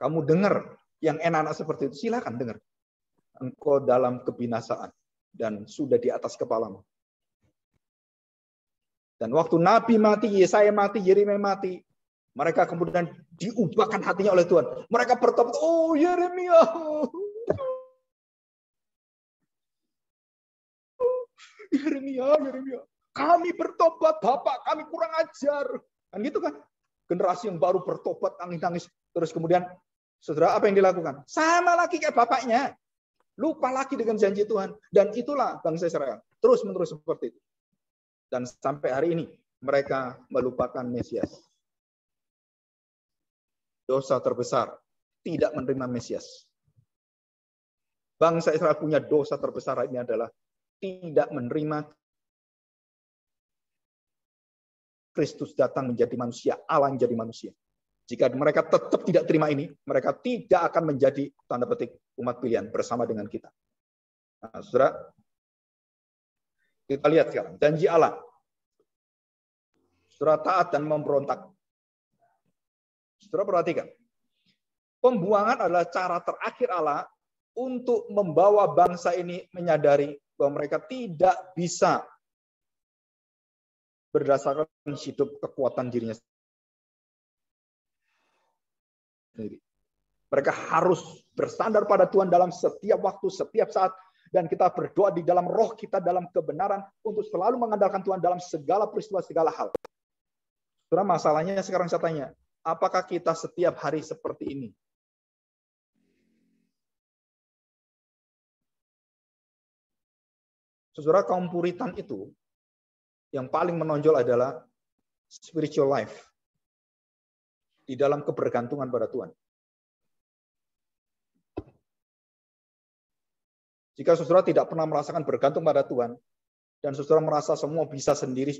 Kamu dengar yang enak-enak seperti itu. Silakan dengar. Engkau dalam kebinasaan. Dan sudah di atas kepalamu. Dan waktu Nabi mati, Yesaya mati, Yeremia mati. Mereka kemudian diubahkan hatinya oleh Tuhan. Mereka bertobat, oh Yeremia. Yeremia. Kami bertobat, Bapak, kami kurang ajar. Kan gitu kan? Generasi yang baru bertobat, nangis-nangis. Terus kemudian, saudara, apa yang dilakukan? Sama lagi kayak bapaknya. Lupa lagi dengan janji Tuhan. Dan itulah bangsa Israel. Terus-menerus seperti itu. Dan sampai hari ini, mereka melupakan Mesias. Dosa terbesar, tidak menerima Mesias. Bangsa Israel punya dosa terbesar ini adalah tidak menerima Kristus datang menjadi manusia, Allah menjadi manusia. Jika mereka tetap tidak terima ini, mereka tidak akan menjadi tanda petik umat pilihan bersama dengan kita. Nah, saudara, kita lihat sekarang janji Allah. Saudara taat dan memberontak. Saudara perhatikan, pembuangan adalah cara terakhir Allah untuk membawa bangsa ini menyadari bahwa mereka tidak bisa berdasarkan hidup kekuatan dirinya sendiri. Mereka harus bersandar pada Tuhan dalam setiap waktu, setiap saat, dan kita berdoa di dalam roh kita, dalam kebenaran, untuk selalu mengandalkan Tuhan dalam segala peristiwa, segala hal. Saudara, masalahnya sekarang saya tanya, apakah kita setiap hari seperti ini? Saudara, kaum Puritan itu yang paling menonjol adalah spiritual life di dalam kebergantungan pada Tuhan. Jika saudara tidak pernah merasakan bergantung pada Tuhan, dan saudara merasa semua bisa sendiri,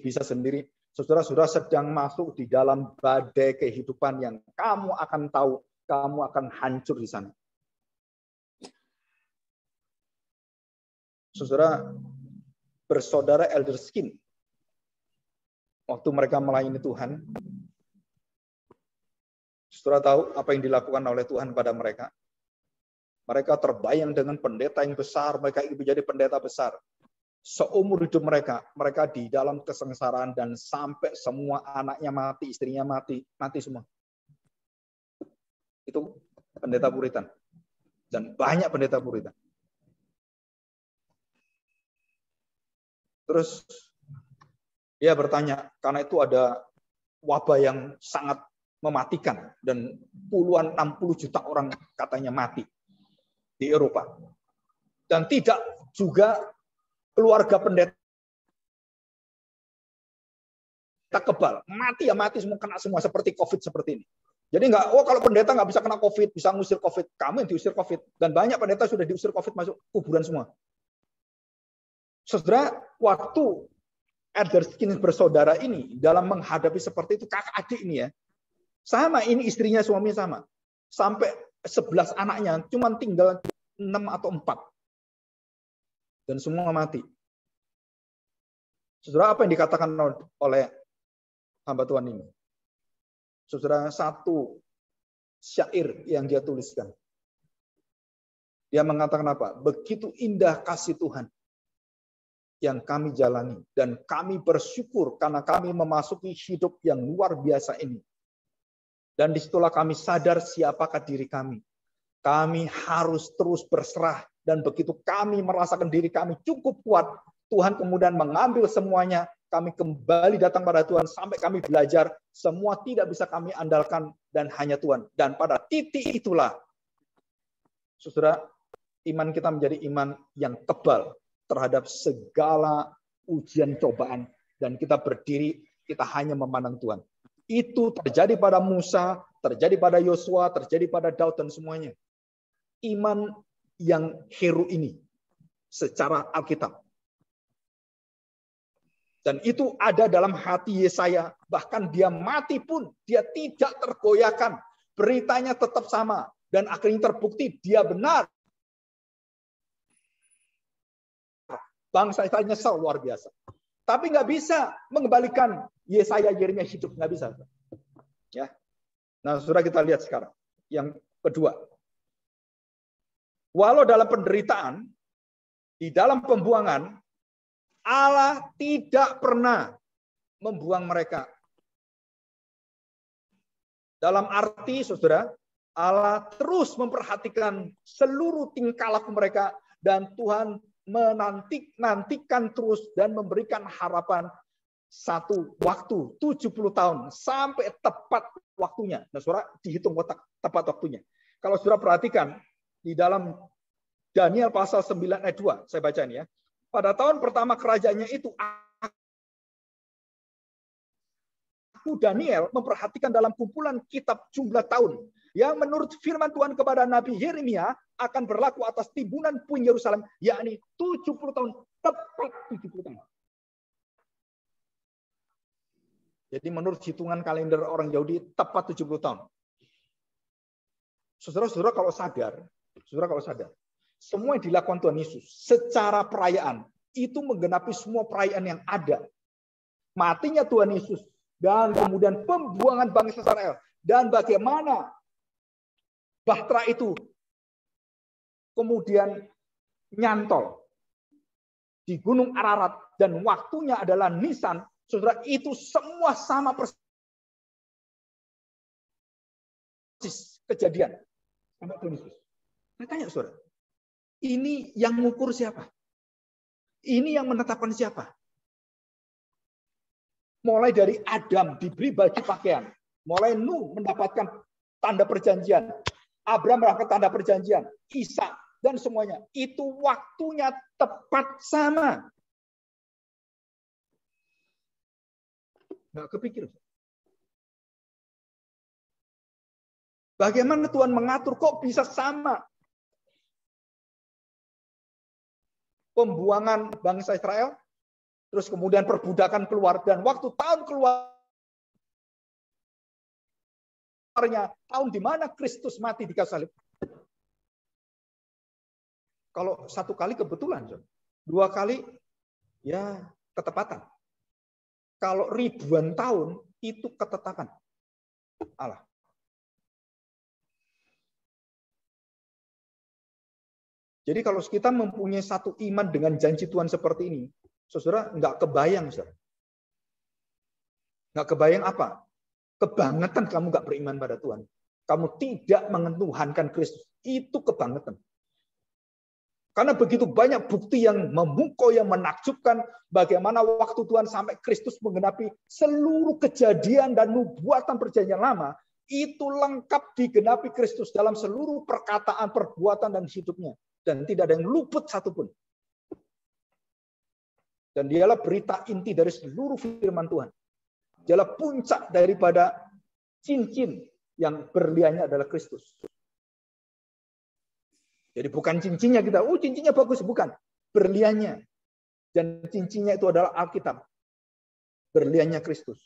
saudara sedang masuk di dalam badai kehidupan yang kamu akan tahu, kamu akan hancur di sana. Saudara, bersaudara Elder Skin, waktu mereka melayani Tuhan, saudara tahu apa yang dilakukan oleh Tuhan pada mereka? Mereka terbayang dengan pendeta yang besar, mereka ingin menjadi pendeta besar. Seumur hidup mereka di dalam kesengsaraan dan sampai semua anaknya mati, istrinya mati semua. Itu pendeta Puritan. Dan banyak pendeta Puritan. Terus dia bertanya, karena itu ada wabah yang sangat mematikan dan puluhan 60 juta orang katanya mati di Eropa. Dan tidak juga keluarga pendeta kebal. Mati semua, kena semua seperti COVID seperti ini. Jadi kalau pendeta nggak bisa kena COVID, bisa ngusir COVID. Kamu yang diusir COVID. Dan banyak pendeta sudah diusir COVID masuk kuburan semua. Saudara, waktu Elder Skin bersaudara ini dalam menghadapi seperti itu, kakak adik ini ya, sama ini istrinya suami sama. Sampai 11 anaknya, cuma tinggal 6 atau 4. Dan semua mati. Saudara, apa yang dikatakan oleh hamba Tuhan ini? Saudara, satu syair yang dia tuliskan. Dia mengatakan apa? Begitu indah kasih Tuhan. yang kami jalani. Dan kami bersyukur karena kami memasuki hidup yang luar biasa ini. Dan disitulah kami sadar siapakah diri kami. Kami harus terus berserah. Dan begitu kami merasakan diri kami cukup kuat, Tuhan kemudian mengambil semuanya. Kami kembali datang pada Tuhan sampai kami belajar. Semua tidak bisa kami andalkan dan hanya Tuhan. Dan pada titik itulah, saudara, iman kita menjadi iman yang kebal terhadap segala ujian cobaan. Dan kita berdiri, kita hanya memandang Tuhan. Itu terjadi pada Musa, terjadi pada Yosua, terjadi pada Daud dan semuanya. Iman yang hero ini secara Alkitab. Dan itu ada dalam hati Yesaya. Bahkan dia mati pun, dia tidak tergoyahkan. Beritanya tetap sama. Dan akhirnya terbukti dia benar. Bangsa Israel nyesal luar biasa. Tapi nggak bisa mengembalikan Yesaya Yeremia hidup. Nggak bisa. Ya. Nah, saudara, kita lihat sekarang. Yang kedua. Walau dalam penderitaan, di dalam pembuangan, Allah tidak pernah membuang mereka. Dalam arti, saudara, Allah terus memperhatikan seluruh tingkah laku mereka dan Tuhan menantikan terus dan memberikan harapan satu waktu 70 tahun sampai tepat waktunya. Nah, saudara, dihitung tepat waktunya. Kalau saudara perhatikan di dalam Daniel pasal 9 ayat 2, saya baca ini ya. Pada tahun pertama kerajaannya itu, aku Daniel memperhatikan dalam kumpulan kitab jumlah tahun yang menurut firman Tuhan kepada Nabi Yeremia akan berlaku atas timbunan puing Yerusalem, yakni 70 tahun, tepat 70 tahun. Jadi menurut hitungan kalender orang Yahudi, tepat 70 tahun. Saudara-saudara kalau sadar, semua yang dilakukan Tuhan Yesus secara perayaan itu menggenapi semua perayaan yang ada. Matinya Tuhan Yesus dan kemudian pembuangan bangsa Israel dan bagaimana Bahtera itu kemudian nyantol di Gunung Ararat dan waktunya adalah Nisan. Saudara, itu semua sama persis kejadian sama Tuhan Yesus. Saya tanya, saudara, ini yang mengukur siapa? Ini yang menetapkan siapa? Mulai dari Adam diberi baju pakaian, mulai Nuh mendapatkan tanda perjanjian, Abraham mendapatkan tanda perjanjian, Ishak dan semuanya. Itu waktunya tepat sama. Nggak kepikir. Bagaimana Tuhan mengatur kok bisa sama? Pembuangan bangsa Israel, terus kemudian perbudakan keluar, dan waktu tahun keluarnya, tahun di mana Kristus mati di kayu salib. Kalau satu kali kebetulan, dua kali ya ketepatan. Kalau ribuan tahun itu ketetapan Allah. Jadi kalau kita mempunyai satu iman dengan janji Tuhan seperti ini, saudara, nggak kebayang, saudara. Nggak kebayang apa? Kebangetan kamu nggak beriman pada Tuhan. Kamu tidak mengetuhankan Kristus. Itu kebangetan. Karena begitu banyak bukti yang memukau, yang menakjubkan bagaimana waktu Tuhan sampai Kristus menggenapi seluruh kejadian dan nubuatan perjanjian lama, itu lengkap digenapi Kristus dalam seluruh perkataan, perbuatan, dan hidupnya. Dan tidak ada yang luput satupun. Dan dialah berita inti dari seluruh firman Tuhan. Dialah puncak daripada cincin yang berliannya adalah Kristus. Jadi bukan cincinnya kita, cincinnya bagus, bukan. Berliannya. Dan cincinnya itu adalah Alkitab. Berliannya Kristus.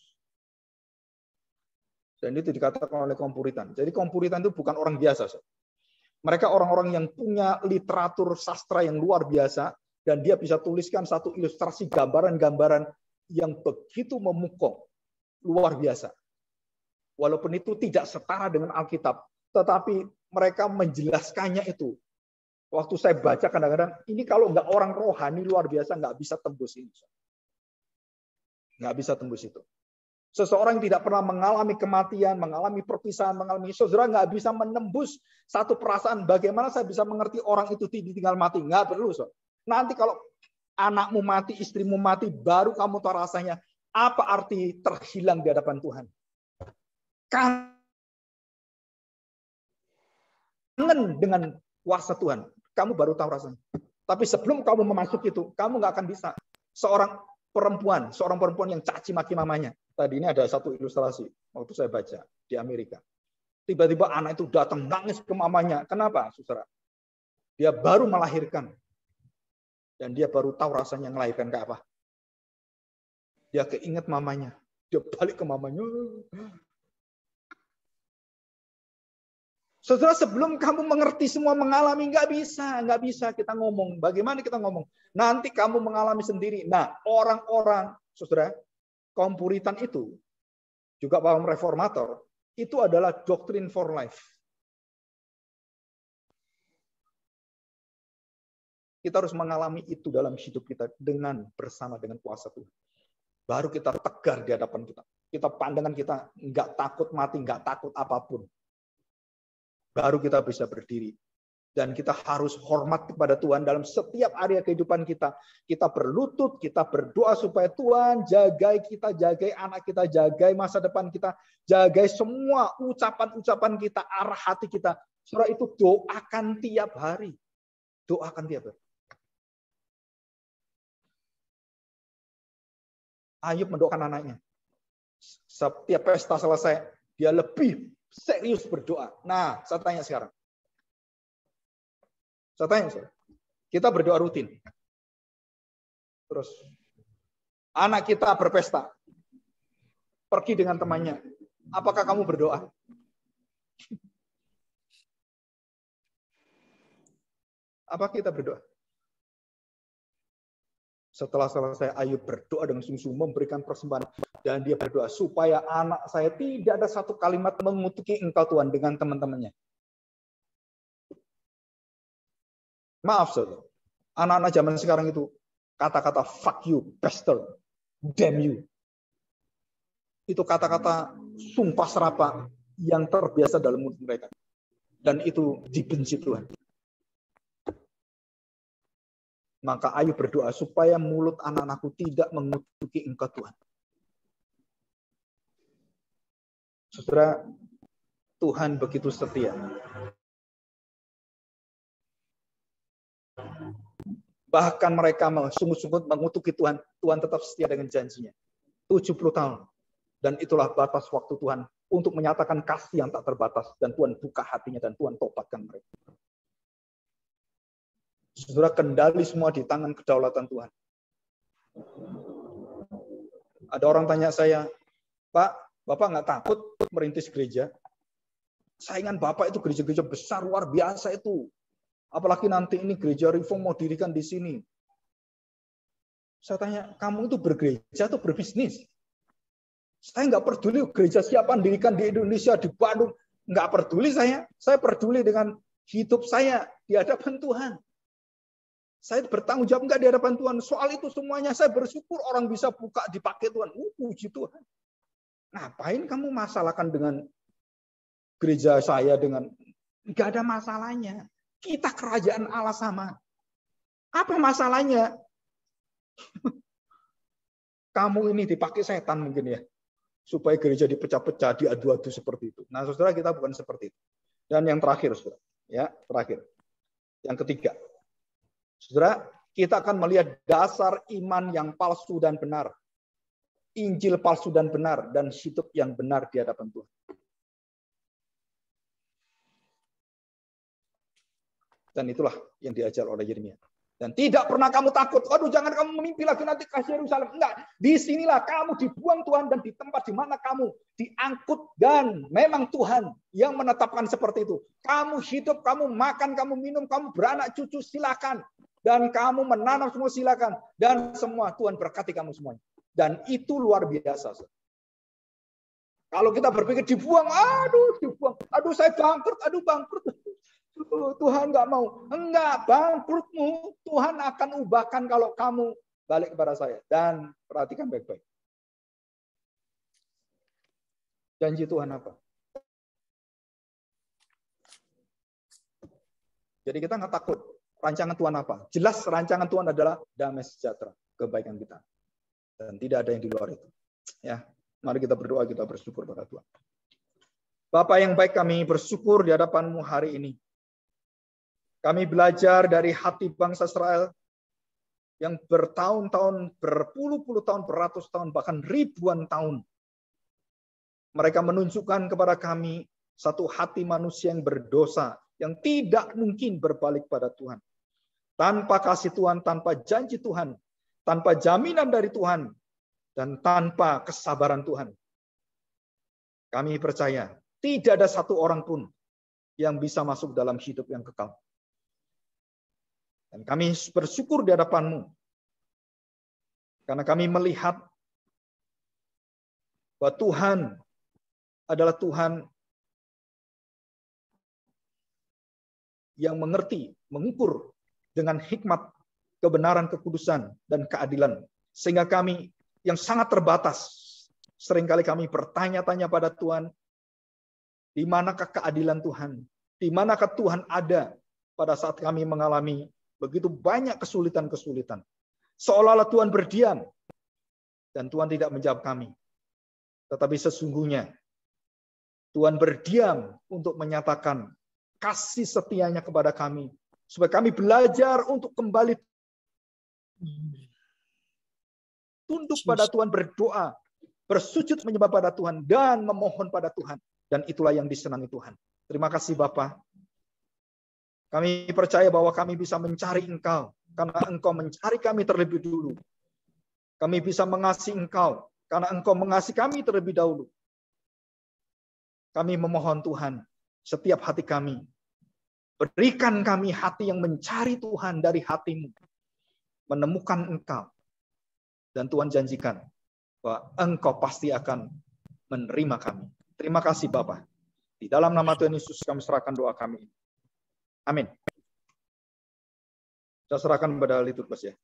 Dan itu dikatakan oleh kaum Puritan. Jadi kaum Puritan itu bukan orang biasa. Mereka orang-orang yang punya literatur sastra yang luar biasa, dan dia bisa tuliskan satu ilustrasi gambaran-gambaran yang begitu memukau, luar biasa. Walaupun itu tidak setara dengan Alkitab, tetapi mereka menjelaskannya itu Waktu saya baca kadang-kadang, ini kalau nggak orang rohani luar biasa, nggak bisa tembus ini. Nggak bisa tembus itu. Seseorang yang tidak pernah mengalami kematian, mengalami perpisahan, mengalami saudara nggak bisa menembus satu perasaan. Bagaimana saya bisa mengerti orang itu ditinggal mati? Nggak perlu. So. Nanti kalau anakmu mati, istrimu mati, baru kamu tahu rasanya apa arti terhilang di hadapan Tuhan. Kangen dengan kuasa Tuhan. Kamu baru tahu rasanya. Tapi sebelum kamu memasuki itu, kamu nggak akan bisa. Seorang perempuan yang caci maki mamanya. Tadi ini ada satu ilustrasi waktu saya baca di Amerika. Tiba-tiba anak itu datang nangis ke mamanya. Kenapa, saudara? Dia baru melahirkan. Dan dia baru tahu rasanya melahirkan kayak apa. Dia keinget mamanya. Dia balik ke mamanya. Saudara, sebelum kamu mengerti semua, mengalami, nggak bisa kita ngomong. Bagaimana kita ngomong? Nanti kamu mengalami sendiri. Nah, orang-orang, saudara, kaum Puritan itu, juga kaum reformator, itu adalah doctrine for life. Kita harus mengalami itu dalam hidup kita bersama dengan kuasa Tuhan. Baru kita tegar di hadapan kita. Kita pandangan kita nggak takut mati, nggak takut apapun. Baru kita bisa berdiri. Dan kita harus hormat kepada Tuhan dalam setiap area kehidupan kita. Kita berlutut, kita berdoa supaya Tuhan jagai kita, jagai anak kita, jagai masa depan kita, jagai semua ucapan-ucapan kita, arah hati kita. Saudara, itu doakan tiap hari. Doakan tiap hari. Ayub mendoakan anaknya. Setiap pesta selesai, dia lebih serius berdoa. Nah, saya tanya sekarang. Kita berdoa rutin. Terus, anak kita berpesta. Pergi dengan temannya. Apakah kamu berdoa? Apa kita berdoa? Setelah selesai, Ayub berdoa dengan sungguh-sungguh, memberikan persembahan. Dan dia berdoa supaya anak saya tidak ada satu kalimat mengutuki Engkau Tuhan dengan teman-temannya. Maaf, saudara. Anak-anak zaman sekarang itu kata-kata fuck you, bastard, damn you. Itu kata-kata sumpah serapah yang terbiasa dalam mulut mereka. Dan itu dibenci Tuhan. Maka Ayub berdoa supaya mulut anak-anakku tidak mengutuki Engkau Tuhan. Saudara, Tuhan begitu setia. Bahkan mereka sungguh-sungguh mengutuki Tuhan, Tuhan tetap setia dengan janjinya. 70 tahun. Dan itulah batas waktu Tuhan untuk menyatakan kasih yang tak terbatas. Dan Tuhan buka hatinya dan Tuhan tobatkan mereka. Saudara, kendali semua di tangan kedaulatan Tuhan. Ada orang tanya saya, Pak, Bapak nggak takut merintis gereja? Saingan Bapak itu gereja-gereja besar, luar biasa itu. Apalagi nanti ini gereja reform mau dirikan di sini. Saya tanya, kamu itu bergereja atau berbisnis? Saya nggak peduli gereja siapa dirikan di Indonesia, di Bandung. Nggak peduli saya. Saya peduli dengan hidup saya di hadapan Tuhan. Saya bertanggung jawab enggak di hadapan Tuhan. Soal itu semuanya saya bersyukur orang bisa buka dipakai Tuhan. Puji Tuhan. Ngapain kamu masalahkan dengan gereja saya dengan enggak ada masalahnya. Kita kerajaan Allah sama. Apa masalahnya? Kamu ini dipakai setan mungkin ya. Supaya gereja dipecah-pecah, diadu-adu seperti itu. Nah, saudara, kita bukan seperti itu. Dan yang terakhir, saudara. Ya, terakhir. Yang ketiga. Saudara, kita akan melihat dasar iman yang palsu dan benar. Injil palsu dan benar. Dan hidup yang benar di hadapan Tuhan. Dan itulah yang diajar oleh Yeremia. Dan tidak pernah kamu takut. Aduh, jangan kamu memimpi lagi nanti ke Yerusalem. Enggak. Disinilah kamu dibuang Tuhan dan di tempat di mana kamu diangkut. Dan memang Tuhan yang menetapkan seperti itu. Kamu hidup, kamu makan, kamu minum, kamu beranak cucu, silakan. Dan kamu menanam semua silakan. Dan semua Tuhan berkati kamu semuanya. Dan itu luar biasa. Kalau kita berpikir dibuang, aduh dibuang. Aduh saya bangkrut, aduh bangkrut. Tuhan nggak mau. Enggak, bangkrutmu Tuhan akan ubahkan kalau kamu balik kepada saya. Dan perhatikan baik-baik. Janji Tuhan apa? Jadi kita nggak takut. Rancangan Tuhan apa? Jelas rancangan Tuhan adalah damai sejahtera, kebaikan kita. Dan tidak ada yang di luar itu. Ya, mari kita berdoa, kita bersyukur pada Tuhan. Bapa yang baik, kami bersyukur di hadapan-Mu hari ini. Kami belajar dari hati bangsa Israel yang bertahun-tahun, berpuluh-puluh tahun, beratus tahun, bahkan ribuan tahun. Mereka menunjukkan kepada kami satu hati manusia yang berdosa, yang tidak mungkin berbalik pada Tuhan. Tanpa kasih Tuhan, tanpa janji Tuhan, tanpa jaminan dari Tuhan, dan tanpa kesabaran Tuhan. Kami percaya tidak ada satu orang pun yang bisa masuk dalam hidup yang kekal. Dan kami bersyukur di hadapan-Mu. Karena kami melihat bahwa Tuhan adalah Tuhan yang mengerti, mengukur dengan hikmat, kebenaran, kekudusan, dan keadilan. Sehingga kami yang sangat terbatas, seringkali kami bertanya-tanya pada Tuhan, di manakah keadilan Tuhan? Di manakah Tuhan ada pada saat kami mengalami begitu banyak kesulitan-kesulitan? Seolah-olah Tuhan berdiam, dan Tuhan tidak menjawab kami. Tetapi sesungguhnya, Tuhan berdiam untuk menyatakan kasih setianya kepada kami. Supaya kami belajar untuk kembali tunduk pada Tuhan, berdoa, bersujud menyembah pada Tuhan, dan memohon pada Tuhan. Dan itulah yang disenangi Tuhan. Terima kasih Bapa. Kami percaya bahwa kami bisa mencari Engkau, karena Engkau mencari kami terlebih dulu. Kami bisa mengasihi Engkau, karena Engkau mengasihi kami terlebih dahulu. Kami memohon Tuhan, setiap hati kami, berikan kami hati yang mencari Tuhan dari hati-Mu, menemukan Engkau. Dan Tuhan janjikan bahwa Engkau pasti akan menerima kami. Terima kasih Bapa. Di dalam nama Tuhan Yesus kami serahkan doa kami. Amin. Kita serahkan pada liturgus ya.